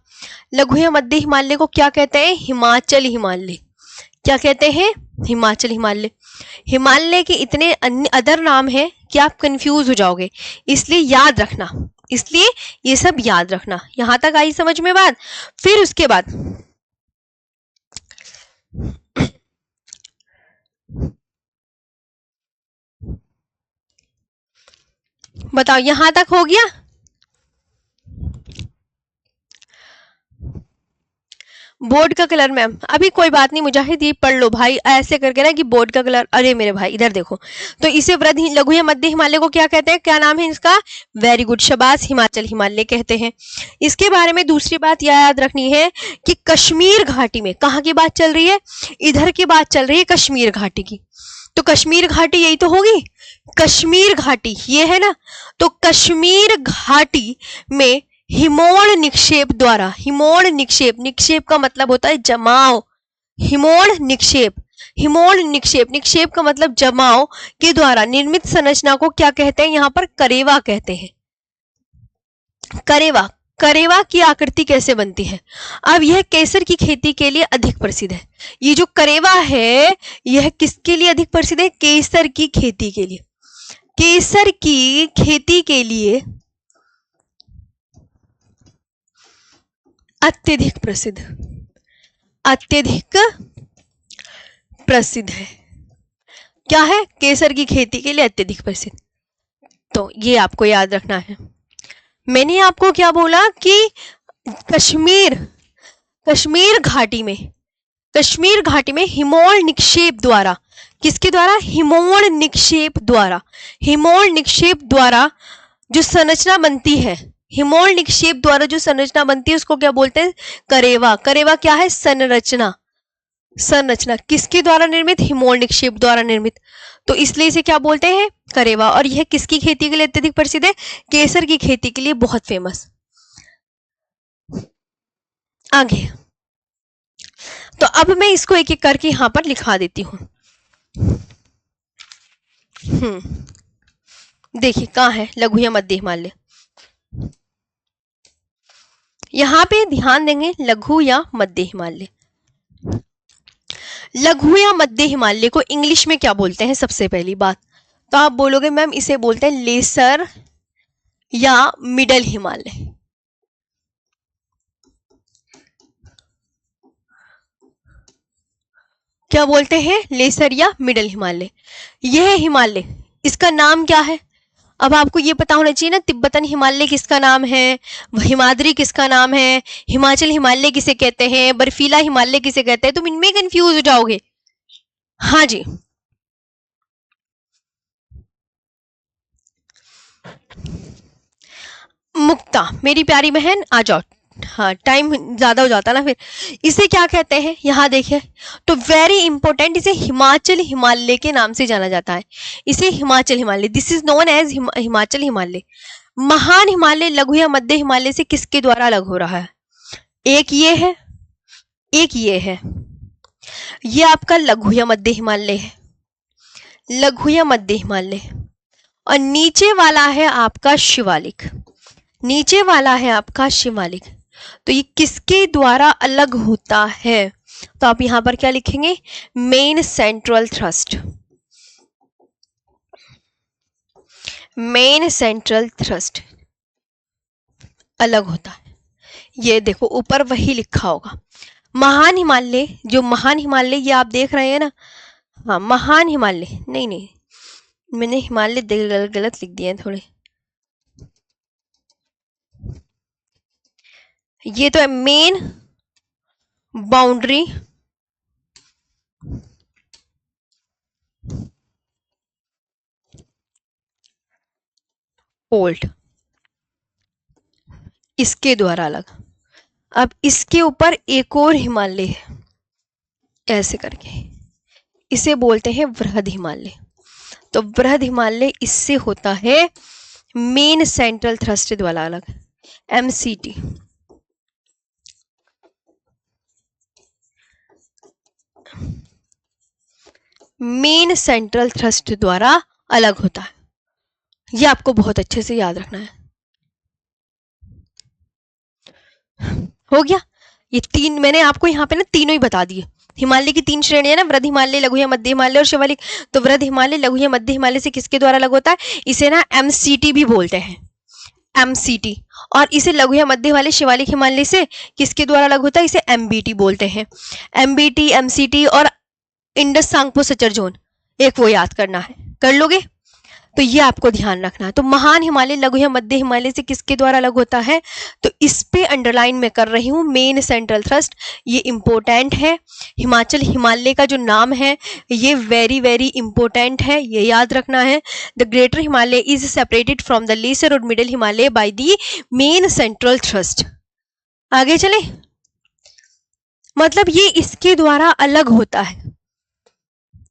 लघु या मध्य हिमालय को क्या कहते हैं? हिमाचल हिमालय। क्या कहते हैं? हिमाचल हिमालय। हिमालय के इतने अन्य अदर नाम हैं कि आप कंफ्यूज हो जाओगे, इसलिए याद रखना, इसलिए ये सब याद रखना। यहां तक आई समझ में बात? फिर उसके बाद बताओ, यहां तक हो गया? बोर्ड का कलर मैम अभी कोई बात नहीं, मुजाहिद ये पढ़ लो भाई ऐसे करके ना कि बोर्ड का कलर। अरे मेरे भाई इधर देखो, तो इसे वृहद लघु या मध्य हिमालय को क्या कहते हैं? क्या नाम है इसका? वेरी गुड, शाबाश, हिमाचल हिमालय कहते हैं। इसके बारे में दूसरी बात याद रखनी है कि कश्मीर घाटी में, कहाँ की बात चल रही है? इधर की बात चल रही है कश्मीर घाटी की। तो कश्मीर घाटी यही तो होगी, कश्मीर घाटी ये है ना। तो कश्मीर घाटी में हिमोड़ निक्षेप द्वारा, हिमोड़ निक्षेप, निक्षेप का मतलब होता है जमाव, हिमोड़ निक्षेप, हिमोड़ निक्षेप, निक्षेप का मतलब जमाव के द्वारा निर्मित संरचना को क्या कहते हैं? यहाँ पर करेवा कहते हैं। करेवा, करेवा की आकृति कैसे बनती है? अब यह केसर की खेती के लिए अधिक प्रसिद्ध है। ये जो करेवा है यह किसके लिए अधिक प्रसिद्ध है? केसर की खेती के लिए। केसर की खेती के लिए अत्यधिक प्रसिद्ध, अत्यधिक प्रसिद्ध है। क्या है? केसर की खेती के लिए अत्यधिक प्रसिद्ध। तो ये आपको याद रखना है। मैंने आपको क्या बोला कि कश्मीर, कश्मीर घाटी में, कश्मीर घाटी में हिमोड़ निक्षेप द्वारा, किसके द्वारा? हिमोड़ निक्षेप द्वारा, हिमोड़ निक्षेप द्वारा जो संरचना बनती है हिमोल निक्षेप द्वारा जो संरचना बनती है उसको क्या बोलते हैं? करेवा। करेवा क्या है? संरचना। संरचना किसके द्वारा निर्मित? हिमोल निक्षेप द्वारा निर्मित, तो इसलिए इसे क्या बोलते हैं? करेवा। और यह किसकी खेती के लिए अत्यधिक प्रसिद्ध है? केसर की खेती के लिए बहुत फेमस। आगे तो अब मैं इसको एक एक करके यहां पर लिखा देती हूं। देखिए कहाँ है लघु या मध्य हिमालय। यहां पे ध्यान देंगे लघु या मध्य हिमालय। लघु या मध्य हिमालय को इंग्लिश में क्या बोलते हैं? सबसे पहली बात तो आप बोलोगे मैम इसे बोलते हैं लेसर या मिडल हिमालय। क्या बोलते हैं? लेसर या मिडल हिमालय। यह हिमालय, इसका नाम क्या है? अब आपको ये पता होना चाहिए ना, तिब्बतन हिमालय किसका नाम है, हिमाद्री किसका नाम है, हिमाचल हिमालय किसे कहते हैं, बर्फीला हिमालय किसे कहते हैं, तुम इनमें कंफ्यूज हो जाओगे। हाँ जी, मुक्ता मेरी प्यारी बहन आ जाओ। हाँ टाइम ज्यादा हो जाता ना फिर। इसे क्या कहते हैं? यहाँ देखिए तो वेरी इंपॉर्टेंट, इसे हिमाचल हिमालय के नाम से जाना जाता है। इसे Himachal Himalaya, this is known as Himachal Himalaya. महान हिमालय लघु या मध्य हिमालय से किसके द्वारा अलग हो रहा है? एक ये है, एक ये है, ये आपका लघु या मध्य हिमालय है, लघु या मध्य हिमालय। और नीचे वाला है आपका शिवालिक, नीचे वाला है आपका शिवालिक। तो ये किसके द्वारा अलग होता है? तो आप यहां पर क्या लिखेंगे? Main central thrust, main central thrust अलग होता है। ये देखो ऊपर वही लिखा होगा। महान हिमालय, जो महान हिमालय ये आप देख रहे हैं ना, हाँ महान हिमालय, नहीं नहीं मैंने हिमालय गलत लिख दिए हैं थोड़े। ये तो है मेन बाउंड्री फोल्ड, इसके द्वारा अलग। अब इसके ऊपर एक और हिमालय है ऐसे करके, इसे बोलते हैं वृहद हिमालय। तो वृहद हिमालय इससे होता है मेन सेंट्रल थ्रस्ट द्वारा अलग, एमसीटी। मेन सेंट्रल थ्रस्ट द्वारा अलग होता है। ये आपको बहुत अच्छे से याद रखना है। हो गया, ये तीन मैंने आपको यहाँ पे ना तीनों ही बता दिए। हिमालय की तीन श्रेणियां ना, वृहद हिमालय, लघु या मध्य हिमालय और शिवालिक। तो वृहद हिमालय लघु या मध्य हिमालय से किसके द्वारा अलग होता है? इसे ना एमसीटी भी बोलते हैं, एमसीटी। और इसे लघु या मध्य हिमालय शिवालिक हिमालय से किसके द्वारा अलग होता है? इसे एमबीटी बोलते हैं। एमबीटी, एमसीटी और इंडस सांगपो सचर जोन, एक वो याद करना है, कर लोगे? तो ये आपको ध्यान रखना है। तो महान हिमालय लघु या मध्य हिमालय से किसके द्वारा अलग होता है? तो इस पे अंडरलाइन में कर रही हूं, मेन सेंट्रल थ्रस्ट, ये इंपॉर्टेंट है। हिमाचल हिमालय का जो नाम है ये वेरी वेरी इंपॉर्टेंट है, ये याद रखना है। The greater Himalaya is separated from the lesser और middle Himalaya by the main central thrust. आगे चले, मतलब ये इसके द्वारा अलग होता है,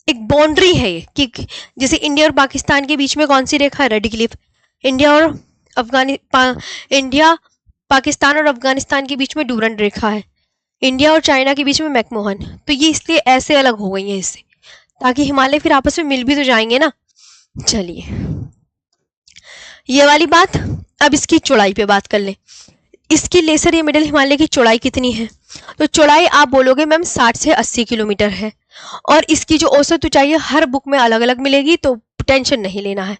एक बाउंड्री है ये, कि जैसे इंडिया और पाकिस्तान के बीच में कौन सी रेखा है? Red Cliff. इंडिया और इंडिया, पाकिस्तान और अफगानिस्तान के बीच में डूरंड रेखा है। इंडिया और चाइना के बीच में मैकमोहन। तो ये इसलिए ऐसे अलग हो गई है इससे, ताकि हिमालय फिर आपस में मिल भी तो जाएंगे ना। चलिए ये वाली बात। अब इसकी चौड़ाई पे बात कर लें। इसकी लेसर या मिडिल हिमालय की चौड़ाई कितनी है? तो चौड़ाई आप बोलोगे मैम 60 से 80 किलोमीटर है। और इसकी जो औसत ऊंचाई है हर बुक में अलग अलग मिलेगी, तो टेंशन नहीं लेना है।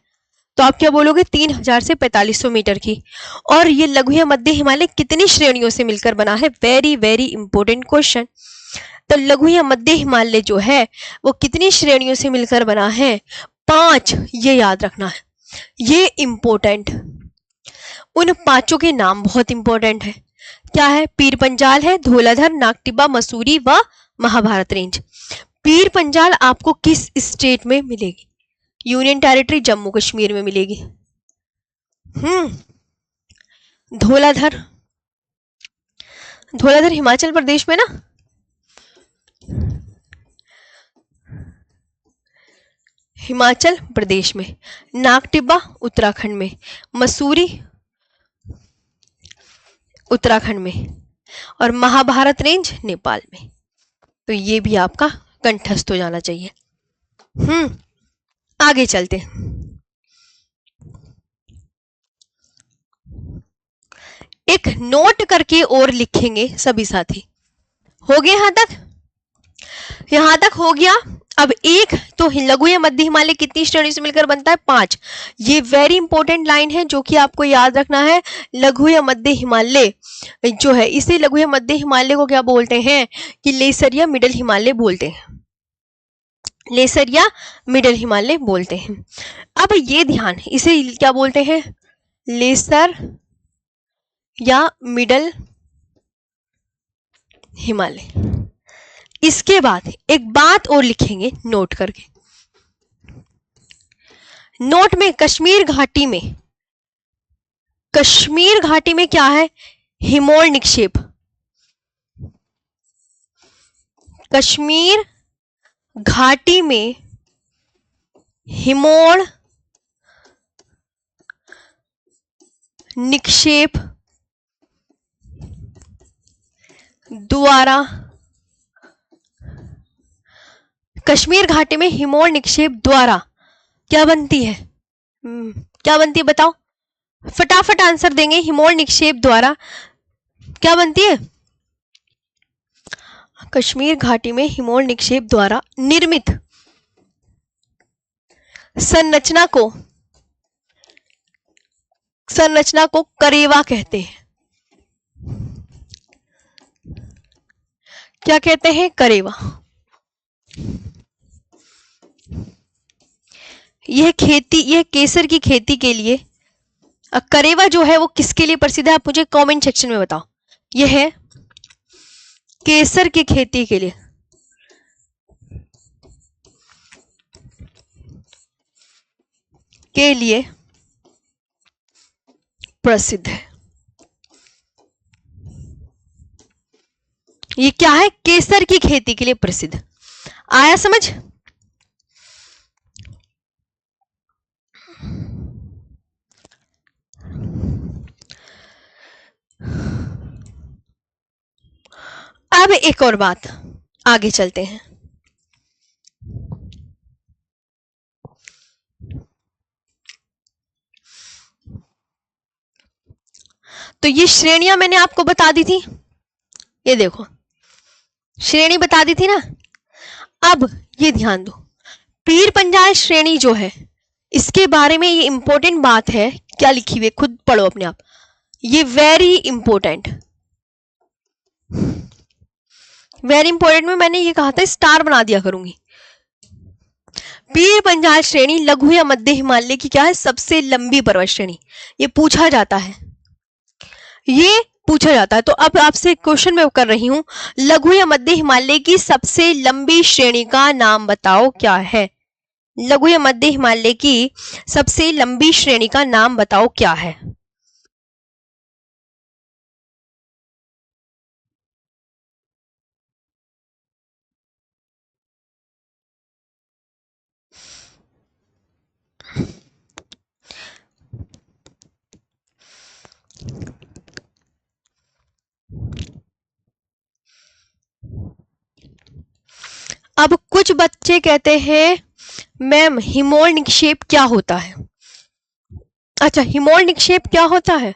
तो आप क्या बोलोगे? 3000 से 4500 मीटर की। और ये लघु या मध्य हिमालय कितनी श्रेणियों से मिलकर बना है? Very very important question. तो लघु या मध्य हिमालय जो है वो कितनी श्रेणियों से मिलकर बना है? 5, ये याद रखना है, ये इंपॉर्टेंट। उन पांचों के नाम बहुत इंपॉर्टेंट है। क्या है? पीर पंजाल है, धौलाधर, नागटिब्बा, मसूरी व महाभारत रेंज। पीर पंजाल आपको किस स्टेट में मिलेगी? यूनियन टेरिटरी जम्मू कश्मीर में मिलेगी। धौलाधर, धौलाधर हिमाचल प्रदेश में ना, हिमाचल प्रदेश में। नागटिब्बा उत्तराखंड में। मसूरी उत्तराखंड में। और महाभारत रेंज नेपाल में। तो ये भी आपका कंठस्थ हो जाना चाहिए। आगे चलते हैं। एक नोट करके और लिखेंगे सभी साथी। हो गया यहां तक? यहां तक हो गया। अब एक तो लघु या मध्य हिमालय कितनी श्रेणी से मिलकर बनता है? 5। ये वेरी इंपॉर्टेंट लाइन है जो कि आपको याद रखना है। लघु या मध्य हिमालय जो है, इसे लघु या मध्य हिमालय को क्या बोलते हैं कि लेसर या मिडल हिमालय बोलते हैं। लेसर या मिडल हिमालय बोलते हैं। अब ये ध्यान, इसे क्या बोलते हैं? लेसर या मिडल हिमालय। इसके बाद एक बात और लिखेंगे नोट करके। नोट में कश्मीर घाटी में, कश्मीर घाटी में क्या है? हिमोल निक्षेप। कश्मीर घाटी में हिमोल निक्षेप द्वारा, कश्मीर घाटी में हिमोल निक्षेप द्वारा क्या बनती है? क्या बनती है बताओ? फटाफट आंसर देंगे। हिमोल निक्षेप द्वारा क्या बनती है? कश्मीर घाटी में हिमोल निक्षेप द्वारा निर्मित संरचना को करेवा कहते हैं। क्या कहते हैं? करेवा। यह खेती, यह केसर की खेती के लिए, करेवा जो है वो किसके लिए प्रसिद्ध है? आप मुझे कमेंट सेक्शन में बताओ। यह है केसर की खेती के लिए प्रसिद्ध है। ये क्या है? केसर की खेती के लिए प्रसिद्ध। आया समझ? अब एक और बात, आगे चलते हैं। तो ये श्रेणियां मैंने आपको बता दी थी, ये देखो श्रेणी बता दी थी ना। अब ये ध्यान दो, पीर पंजाल श्रेणी जो है इसके बारे में ये इंपॉर्टेंट बात है। क्या लिखी हुई है खुद पढ़ो अपने आप, ये वेरी इंपॉर्टेंट, वेरी इंपॉर्टेंट में मैंने ये कहा था स्टार बना दिया करूंगी। पीर पंजाल श्रेणी लघु या मध्य हिमालय की क्या है? सबसे लंबी पर्वत श्रेणी। ये पूछा जाता है, ये पूछा जाता है। तो अब आपसे क्वेश्चन मैं कर रही हूं, लघु या मध्य हिमालय की सबसे लंबी श्रेणी का नाम बताओ क्या है? लघु या मध्य हिमालय की सबसे लंबी श्रेणी का नाम बताओ क्या है? अब कुछ बच्चे कहते हैं मैम हिमोल निक्षेप क्या होता है? अच्छा, हिमोल निक्षेप क्या होता है?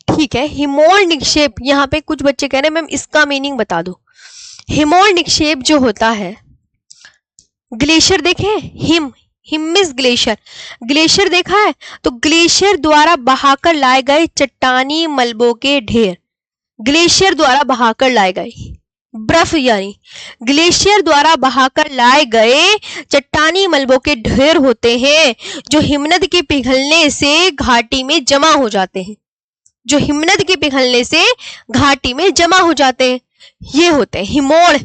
ठीक है, हिमोल निक्षेप, यहाँ पे कुछ बच्चे कह रहे हैं मैम इसका मीनिंग बता दो। हिमोल निक्षेप जो होता है, ग्लेशियर देखे? हिम इज ग्लेशियर, ग्लेशियर देखा है? तो ग्लेशियर द्वारा बहाकर लाए गए चट्टानी मलबों के ढेर, ग्लेशियर द्वारा बहाकर लाए गए, बर्फ यानी ग्लेशियर द्वारा बहाकर लाए गए चट्टानी मलबों के ढेर होते हैं जो हिमनद के पिघलने से घाटी में जमा हो जाते हैं, जो हिमनद के पिघलने से घाटी में जमा हो जाते हैं, ये होते हैं हिमोल।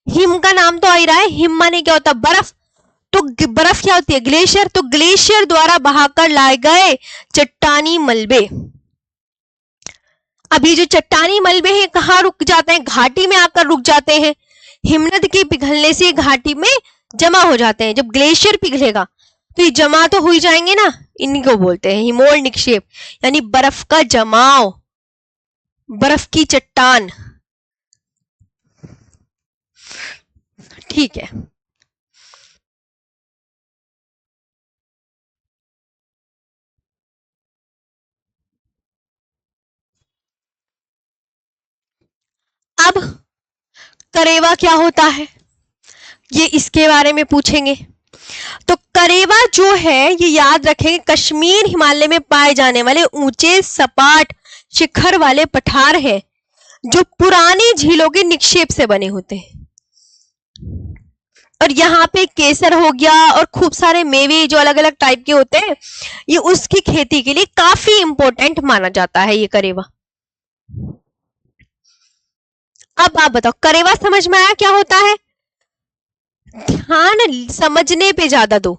हिम का नाम तो आ ही रहा है, हिम माने क्या होता है? बर्फ। तो बर्फ क्या होती है? ग्लेशियर। तो ग्लेशियर द्वारा बहाकर लाए गए चट्टानी मलबे, अब ये जो चट्टानी मलबे हैं कहाँ रुक जाते हैं? घाटी में आकर रुक जाते हैं। हिमनद के पिघलने से घाटी में जमा हो जाते हैं। जब ग्लेशियर पिघलेगा तो ये जमा तो हो ही जाएंगे ना, इन्हीं को बोलते हैं हिमोल निक्षेप, यानी बर्फ का जमाव, बर्फ की चट्टान। ठीक है, अब करेवा क्या होता है ये इसके बारे में पूछेंगे। तो करेवा जो है ये याद रखेंगे, कश्मीर हिमालय में पाए जाने वाले ऊंचे सपाट शिखर वाले पठार है जो पुरानी झीलों के निक्षेप से बने होते हैं। और यहाँ पे केसर हो गया और खूब सारे मेवे जो अलग अलग टाइप के होते हैं, ये उसकी खेती के लिए काफी इंपॉर्टेंट माना जाता है ये करेवा। अब आप बताओ करेवा समझ में आया क्या होता है? ध्यान समझने पे ज्यादा दो,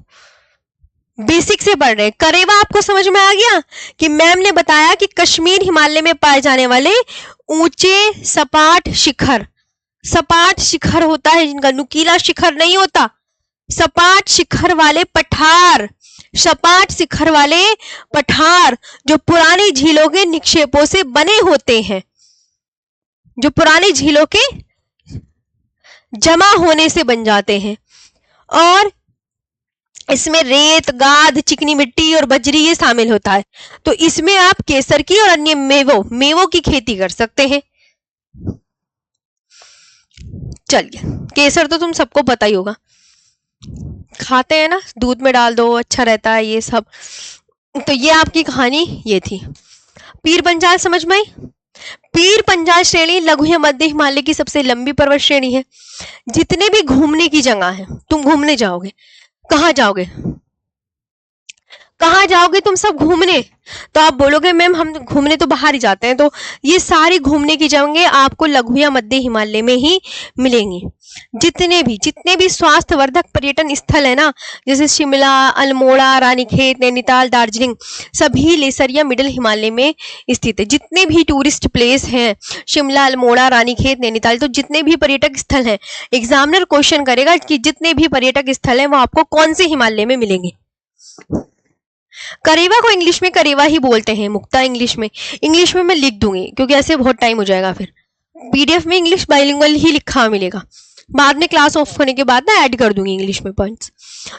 बेसिक से पढ़ रहे हैं। करेवा आपको समझ में आ गया कि मैम ने बताया कि कश्मीर हिमालय में पाए जाने वाले ऊंचे सपाट शिखर, सपाट शिखर होता है जिनका नुकीला शिखर नहीं होता, सपाट शिखर वाले पठार, सपाट शिखर वाले पठार जो पुरानी झीलों के निक्षेपों से बने होते हैं, जो पुरानी झीलों के जमा होने से बन जाते हैं। और इसमें रेत, गाद, चिकनी मिट्टी और बजरी ये शामिल होता है। तो इसमें आप केसर की और अन्य मेवों की खेती कर सकते हैं। चलिए, केसर तो तुम सबको पता ही होगा, खाते हैं ना, दूध में डाल दो अच्छा रहता है ये सब। तो ये आपकी कहानी ये थी। पीर पंजाल समझ में आई? पीर पंजाल श्रेणी लघु या मध्य हिमालय की सबसे लंबी पर्वत श्रेणी है। जितने भी घूमने की जगह है, तुम घूमने जाओगे, कहाँ जाओगे, कहाँ जाओगे तुम सब घूमने? तो आप बोलोगे मैम हम घूमने तो बाहर ही जाते हैं। तो ये सारी घूमने की जगह आपको लघु या मध्य हिमालय में ही मिलेंगी। जितने भी स्वास्थ्यवर्धक पर्यटन स्थल है ना, जैसे शिमला, अल्मोड़ा, रानीखेत, नैनीताल, दार्जिलिंग, सभी लेसर या मिडिल हिमालय में स्थित है। जितने भी टूरिस्ट प्लेस हैं, शिमला, अल्मोड़ा, रानीखेत, नैनीताल, तो जितने भी पर्यटक स्थल हैं, एग्जामिनर क्वेश्चन करेगा कि जितने भी पर्यटक स्थल हैं वो आपको कौन से हिमालय में मिलेंगे। करेवा को इंग्लिश में करेवा ही बोलते हैं, मुक्ता इंग्लिश में मैं लिख दूंगी क्योंकि ऐसे बहुत टाइम हो जाएगा। फिर पीडीएफ में इंग्लिश बाइलिंगुअल ही लिखा मिलेगा, बाद में क्लास ऑफ होने के बाद ना ऐड कर दूंगी इंग्लिश में पॉइंट्स।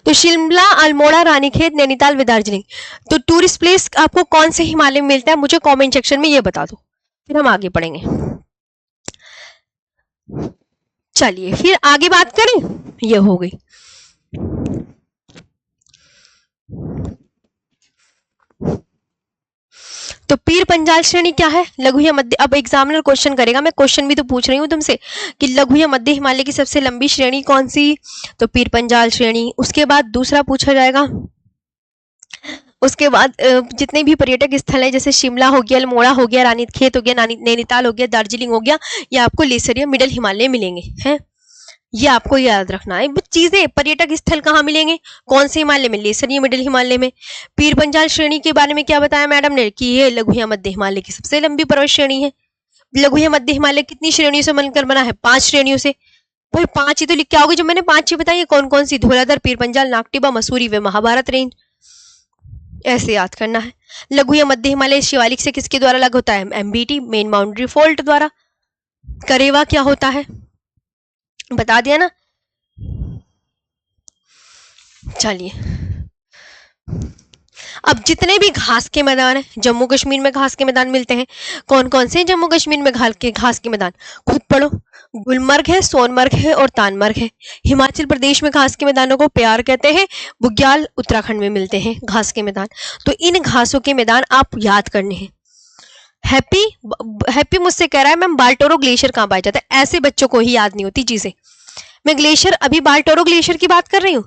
तो शिमला, अल्मोड़ा, रानीखेत, नैनीताल व दार्जिलिंग, तो टूरिस्ट प्लेस आपको कौन से हिमालय में मिलता है मुझे कमेंट सेक्शन में ये बता दो, फिर हम आगे पढ़ेंगे। चलिए फिर आगे बात करें, ये हो गई। तो पीर पंजाल श्रेणी क्या है? लघु या मध्य। अब एग्जामिनर क्वेश्चन करेगा, मैं क्वेश्चन भी तो पूछ रही हूँ तुमसे कि लघु या मध्य हिमालय की सबसे लंबी श्रेणी कौन सी? तो पीर पंजाल श्रेणी। उसके बाद दूसरा पूछा जाएगा, उसके बाद जितने भी पर्यटक स्थल है जैसे शिमला हो गया, अल्मोड़ा हो गया, रानीखेत हो गया, नैनीताल हो गया, दार्जिलिंग हो गया, ये आपको लेसर या मिडिल हिमालय मिलेंगे हैं। ये आपको याद रखना है। चीजें, पर्यटक स्थल कहाँ मिलेंगे, कौन से हिमालय में, लेसर या मिडिल हिमालय में। पीर पंजाल श्रेणी के बारे में क्या बताया मैडम ने कि ये लघु या मध्य हिमालय की सबसे लंबी पर्वत श्रेणी है। लघु या मध्य हिमालय कितनी श्रेणियों से मिलकर बना है? 5 श्रेणियों से। वही 5 ही तो लिख के आओगे जो मैंने 5 ही बताई, कौन कौन सी? धौलाधर, पीर पंजाल, नागटिबा, मसूरी व महाभारत रेंज। ऐसे याद करना है। लघु या मध्य हिमालय शिवालिक से किसके द्वारा अलग होता है? एमबीटी, मेन बाउंड्री फॉल्ट द्वारा। करेवा क्या होता है बता दिया ना। चलिए, अब जितने भी घास के मैदान है, जम्मू कश्मीर में घास के मैदान मिलते हैं। कौन कौन से जम्मू कश्मीर में घास के मैदान? खुद पढ़ो। गुलमर्ग है, सोनमर्ग है और तानमर्ग है। हिमाचल प्रदेश में घास के मैदानों को प्यार कहते हैं। बुग्याल उत्तराखंड में मिलते हैं घास के मैदान। तो इन घासों के मैदान आप याद करने हैं। हैप्पी मुझसे कह रहा है मैम बाल्टोरो ग्लेशियर कहाँ पाया जाता है? ऐसे बच्चों को ही याद नहीं होती चीजें। मैं ग्लेशियर, अभी बाल्टोरो ग्लेशियर की बात कर रही हूँ।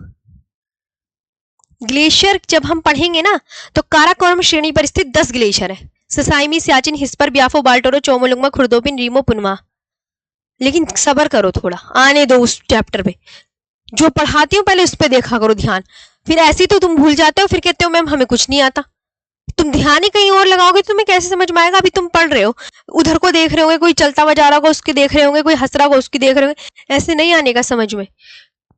ग्लेशियर जब हम पढ़ेंगे ना तो काराकोरम श्रेणी पर स्थित 10 ग्लेशियर है। ससाइमी, सियाचिन, हिस्पर, ब्याफो, बाल्टोरो, चोमोलुंगमा, खुर्दोबिन, रीमो, पुनमा। लेकिन सबर करो थोड़ा, आने दो उस चैप्टर पे। जो पढ़ाती हूँ पहले उस पर देखा करो ध्यान, फिर ऐसी तो तुम भूल जाते हो, फिर कहते हो मैम हमें कुछ नहीं आता। तुम ध्यान ही कहीं और लगाओगे तो तुम्हें कैसे समझ में आएगा? अभी तुम पढ़ रहे हो, उधर को देख रहे होंगे, कोई चलता हुआ जा रहा होगा उसके देख रहे होंगे, कोई हंस रहा होगा उसकी देख रहे होंगे, ऐसे नहीं आने का समझ में।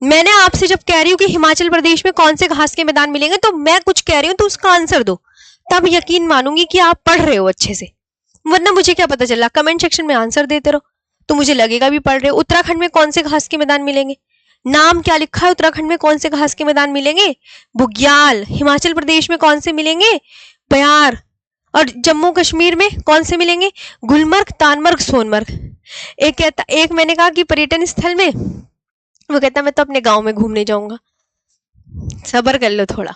मैंने आपसे जब कह रही हूँ कि हिमाचल प्रदेश में कौन से घास के मैदान मिलेंगे, तो मैं कुछ कह रही हूँ तो उसका आंसर दो, तब यकीन मानूंगी कि आप पढ़ रहे हो अच्छे से। वरना मुझे क्या पता चला? कमेंट सेक्शन में आंसर देते रहो तो मुझे लगेगा भी पढ़ रहे हो। उत्तराखंड में कौन से घास के मैदान मिलेंगे? नाम क्या लिखा है उत्तराखंड में कौन से घास के मैदान मिलेंगे? बुग्याल। हिमाचल प्रदेश में कौन से मिलेंगे? बयार। और जम्मू कश्मीर में कौन से मिलेंगे? गुलमर्ग, तानमर्ग, सोनमर्ग। एक मैंने कहा कि पर्यटन स्थल में, वो कहता मैं तो अपने गांव में घूमने जाऊंगा। सब्र कर लो थोड़ा।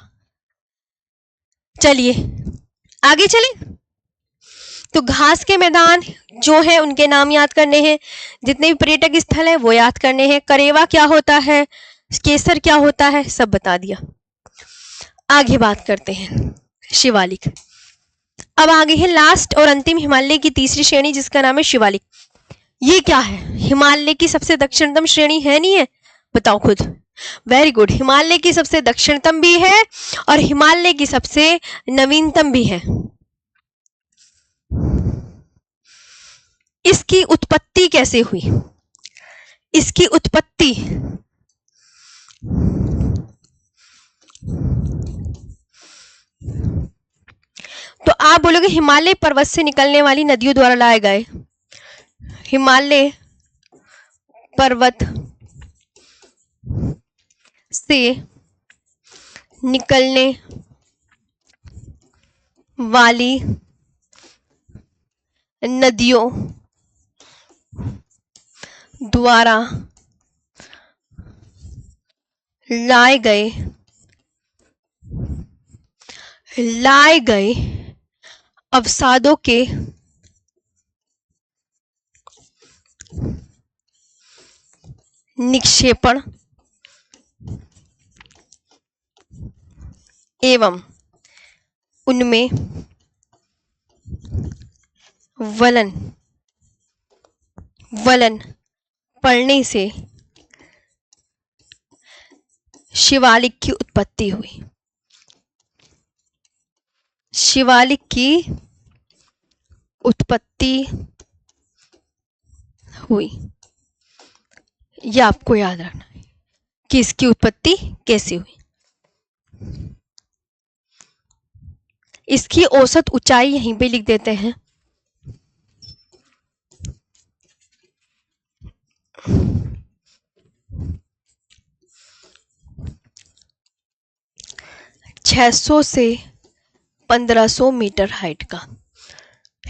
चलिए आगे चले। तो घास के मैदान जो है उनके नाम याद करने हैं, जितने भी पर्यटक स्थल है वो याद करने हैं। करेवा क्या होता है, केसर क्या होता है, सब बता दिया। आगे बात करते हैं शिवालिक। अब आगे है लास्ट और अंतिम हिमालय की तीसरी श्रेणी, जिसका नाम है शिवालिक। ये क्या है? हिमालय की सबसे दक्षिणतम श्रेणी है, नहीं है? बताओ खुद। Very good. हिमालय की सबसे दक्षिणतम भी है और हिमालय की सबसे नवीनतम भी है। इसकी उत्पत्ति कैसे हुई? इसकी उत्पत्ति तो आप बोलोगे हिमालय पर्वत से निकलने वाली नदियों द्वारा लाए गए। हिमालय पर्वत से निकलने वाली नदियों द्वारा लाए गए अवसादों के निक्षेपण एवं उनमें वलन पड़ने से शिवालिक की उत्पत्ति हुई। शिवालिक की उत्पत्ति हुई। यह आपको याद रखना है कि इसकी उत्पत्ति कैसे हुई। इसकी औसत ऊंचाई यहीं पे लिख देते हैं। (600 से 1500 मीटर हाइट का।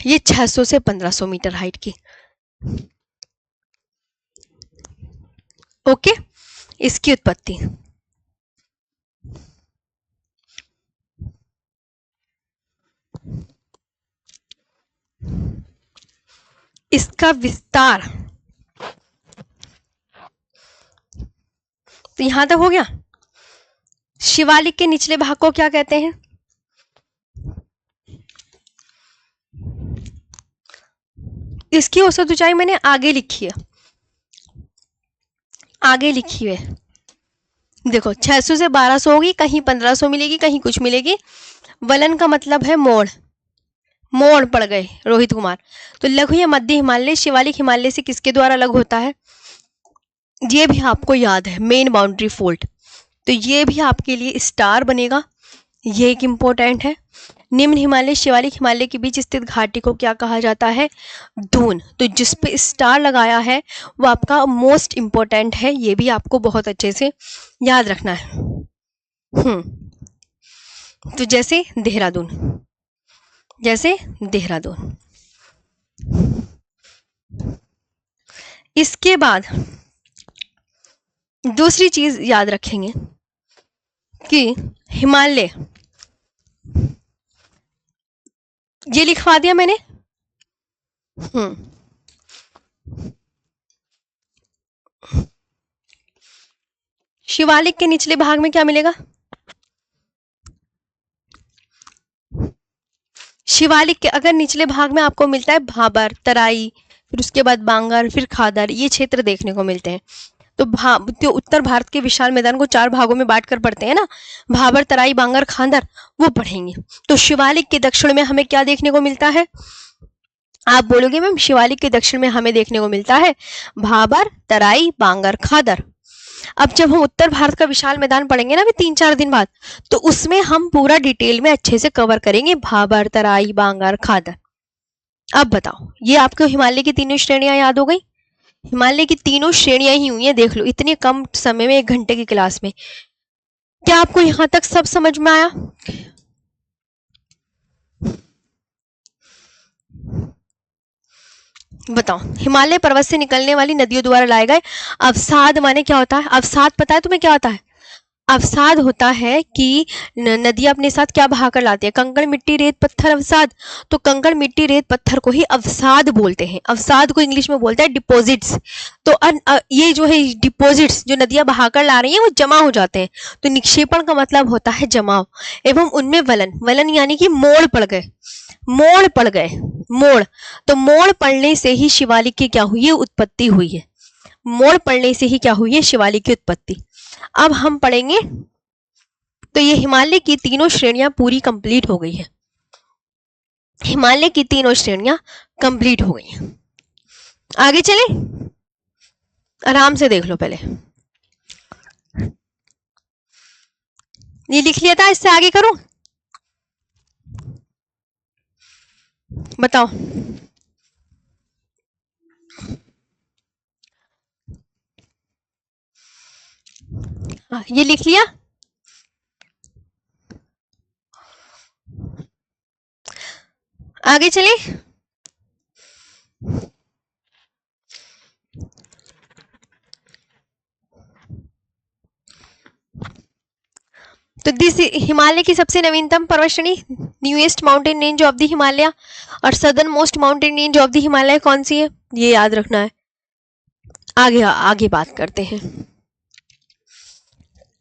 ये 600 से 1500 मीटर हाइट की। ओके, इसकी उत्पत्ति। इसका विस्तार तो यहां तक हो गया। शिवालिक के निचले भाग को क्या कहते हैं? इसकी औसत ऊंचाई मैंने आगे लिखी है, आगे लिखी है। देखो 600 से 1200 होगी, कहीं 1500 मिलेगी, कहीं कुछ मिलेगी। वलन का मतलब है मोड़, मोड़ पड़ गए रोहित कुमार। तो लघु या मध्य हिमालय शिवालिक हिमालय से किसके द्वारा अलग होता है? ये भी आपको याद है, मेन बाउंड्री फोल्ड। तो ये भी आपके लिए स्टार बनेगा, ये एक इंपॉर्टेंट है। निम्न हिमालय शिवालिक हिमालय के बीच स्थित घाटी को क्या कहा जाता है? दून। तो जिस पे स्टार लगाया है वो आपका मोस्ट इंपॉर्टेंट है, ये भी आपको बहुत अच्छे से याद रखना है। तो जैसे देहरादून, जैसे देहरादून। इसके बाद दूसरी चीज याद रखेंगे कि हिमालय, ये लिखवा दिया मैंने। शिवालिक के निचले भाग में क्या मिलेगा? शिवालिक के अगर निचले भाग में आपको मिलता है भाबर, तराई, फिर उसके बाद बांगर, फिर खादर, ये क्षेत्र देखने को मिलते हैं। तो उत्तर भारत के विशाल मैदान को 4 भागों में बांट कर पढ़ते हैं ना, भाबर, तराई, बांगर, खांदर, वो पढ़ेंगे। तो शिवालिक के दक्षिण में हमें क्या देखने को मिलता है? आप बोलोगे मैम शिवालिक के दक्षिण में हमें देखने को मिलता है भाबर, तराई, बांगर, खादर। अब जब हम उत्तर भारत का विशाल मैदान पढ़ेंगे ना अभी 3-4 दिन बाद, तो उसमें हम पूरा डिटेल में अच्छे से कवर करेंगे भाबर, तराई, बांगर, खादर। अब बताओ, ये आपको हिमालय की तीनों श्रेणियां याद हो गई? हिमालय की तीनों श्रेणियां ही हुई हैं, देख लो इतने कम समय में 1 घंटे की क्लास में। क्या आपको यहां तक सब समझ में आया? बताओ, हिमालय पर्वत से निकलने वाली नदियों द्वारा लाए गए अवसाद माने क्या होता है? अवसाद पता है तुम्हें क्या होता है? अवसाद होता है कि नदियां अपने साथ क्या बहा कर लाती है? कंकड़, मिट्टी, रेत, पत्थर, अवसाद। तो कंकड़, मिट्टी, रेत, पत्थर को ही अवसाद बोलते हैं। अवसाद को इंग्लिश में बोलते हैं डिपॉजिट्स। तो ये जो है डिपॉजिट्स जो नदियां बहाकर ला रही हैं वो जमा हो जाते हैं। तो निक्षेपण का मतलब होता है जमाव, एवं उनमें वलन, वलन यानी कि मोड़ पड़ गए, मोड़ पड़ गए, मोड़। तो मोड़ पड़ने से ही शिवालिक की क्या हुई है? उत्पत्ति हुई है। मोड़ पड़ने से ही क्या हुई है? शिवालिक की उत्पत्ति। अब हम पढ़ेंगे, तो ये हिमालय की तीनों श्रेणियां पूरी कंप्लीट हो गई है। हिमालय की तीनों श्रेणियां कंप्लीट हो गई हैं। आगे चले, आराम से देख लो। पहले ये लिख लिया था, इससे आगे करो। बताओ, ये लिख लिया? आगे चले, तो दिस हिमालय की सबसे नवीनतम पर्वतश्रेणी, newest mountain range of the Himalaya, और southernmost mountain range of the Himalaya कौन सी है? ये याद रखना है। आगे आगे बात करते हैं।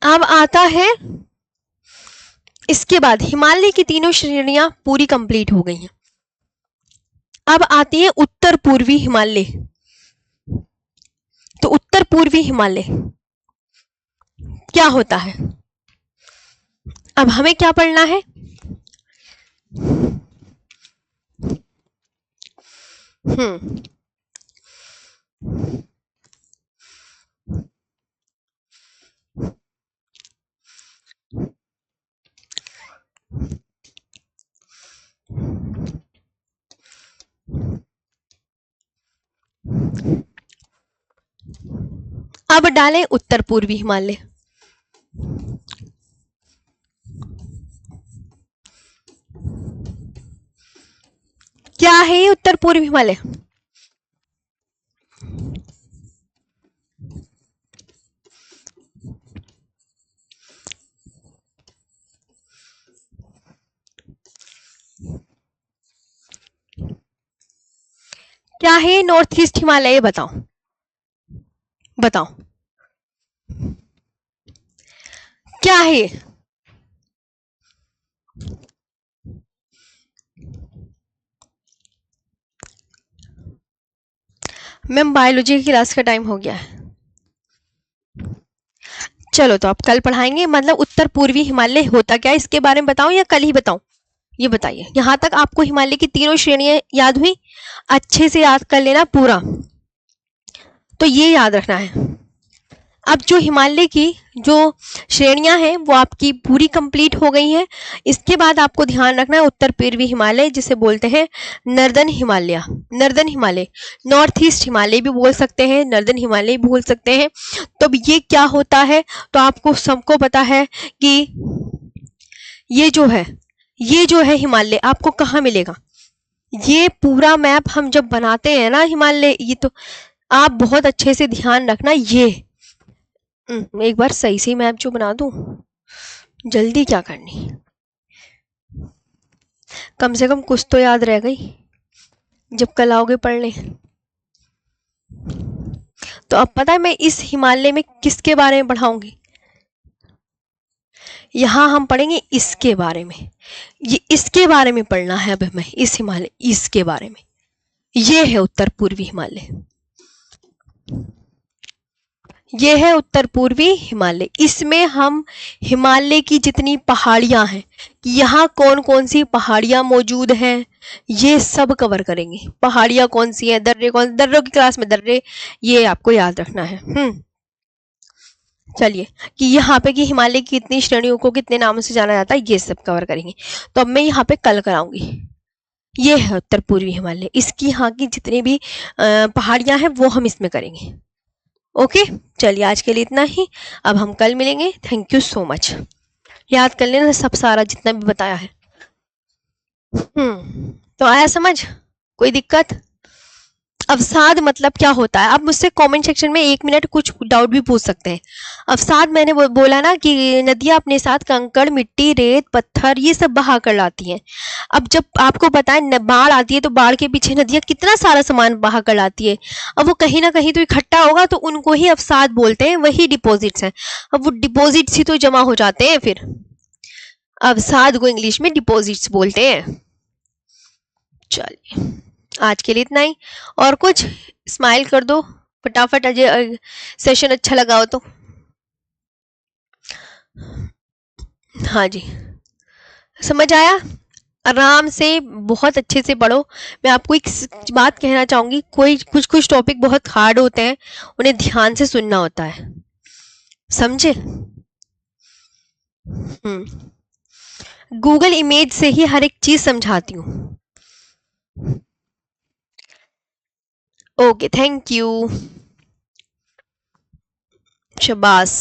अब आता है, इसके बाद हिमालय की तीनों श्रेणियां पूरी कंप्लीट हो गई हैं। अब आती है उत्तर पूर्वी हिमालय। तो उत्तर पूर्वी हिमालय क्या होता है? अब हमें क्या पढ़ना है? अब डालें उत्तर पूर्वी हिमालय। क्या है ये उत्तर पूर्वी हिमालय? क्या है नॉर्थ ईस्ट हिमालय? ये बताओ, बताओ क्या है? मैम बायोलॉजी की क्लास का टाइम हो गया है। चलो तो आप कल पढ़ाएंगे। मतलब उत्तर पूर्वी हिमालय होता क्या है इसके बारे में बताऊं या कल ही बताऊं? ये बताइए। यहां तक आपको हिमालय की तीनों श्रेणियां याद हुई? अच्छे से याद कर लेना पूरा। तो ये याद रखना है। अब जो हिमालय की जो श्रेणियां हैं वो आपकी पूरी कंप्लीट हो गई हैं। इसके बाद आपको ध्यान रखना है उत्तर पूर्वी हिमालय, जिसे बोलते हैं northern Himalaya. Northern Himalaya, north east Himalaya भी बोल सकते हैं, नर्दर्न हिमालय भी बोल सकते हैं। तो ये क्या होता है? तो आपको सबको पता है कि ये जो है हिमालय आपको कहाँ मिलेगा? ये पूरा मैप हम जब बनाते हैं ना हिमालय, ये तो आप बहुत अच्छे से ध्यान रखना। ये एक बार सही से मैप जो बना दूं, जल्दी क्या करनी, कम से कम कुछ तो याद रह गई जब कल आओगे पढ़ने। तो अब पता है मैं इस हिमालय में किसके बारे में पढ़ाऊंगी? यहां हम पढ़ेंगे इसके बारे में। ये इसके बारे में पढ़ना है अब हमें, इस हिमालय, इसके बारे में। ये है उत्तर पूर्वी हिमालय। ये है उत्तर पूर्वी हिमालय। इसमें हम हिमालय की जितनी पहाड़ियां हैं, यहाँ कौन कौन सी पहाड़ियां मौजूद हैं, ये सब कवर करेंगे। पहाड़ियां कौन सी है, दर्रों की क्लास में दर्रे, ये आपको याद रखना है। चलिए, कि यहाँ पे कि हिमालय की कितनी श्रेणियों को कितने नामों से जाना जाता है, ये सब कवर करेंगे। तो अब मैं यहाँ पे कल कराऊंगी। ये है उत्तर पूर्वी हिमालय, इसकी यहाँ की जितनी भी पहाड़ियां हैं वो हम इसमें करेंगे। ओके, चलिए आज के लिए इतना ही। अब हम कल मिलेंगे। Thank you so much. याद कर लेना सब सारा जितना भी बताया है। तो आया समझ? कोई दिक्कत? अवसाद मतलब क्या होता है? आप मुझसे कमेंट सेक्शन में 1 मिनट कुछ डाउट भी पूछ सकते हैं। अवसाद मैंने बोला ना कि नदियां अपने साथ कंकड़, मिट्टी, रेत, पत्थर ये सब बहा कर लाती हैं। अब जब आपको पता है बाढ़ आती है तो बाढ़ के पीछे नदियां कितना सारा सामान बहा कर लाती है। अब वो कहीं ना कहीं तो इकट्ठा होगा, तो उनको ही अवसाद बोलते हैं, वही डिपॉजिट्स हैं। अब वो डिपॉजिट्स ही तो जमा हो जाते हैं, फिर अवसाद को इंग्लिश में डिपॉजिट्स बोलते हैं। चलिए आज के लिए इतना ही। और कुछ स्माइल कर दो फटाफट, अजय सेशन अच्छा लगा हो तो। हाँ जी, समझ आया? आराम से बहुत अच्छे से पढ़ो। मैं आपको एक बात कहना चाहूंगी, कोई कुछ टॉपिक बहुत हार्ड होते हैं, उन्हें ध्यान से सुनना होता है, समझे? गूगल इमेज से ही हर एक चीज समझाती हूँ। ओके, थैंक यू, शाबाश।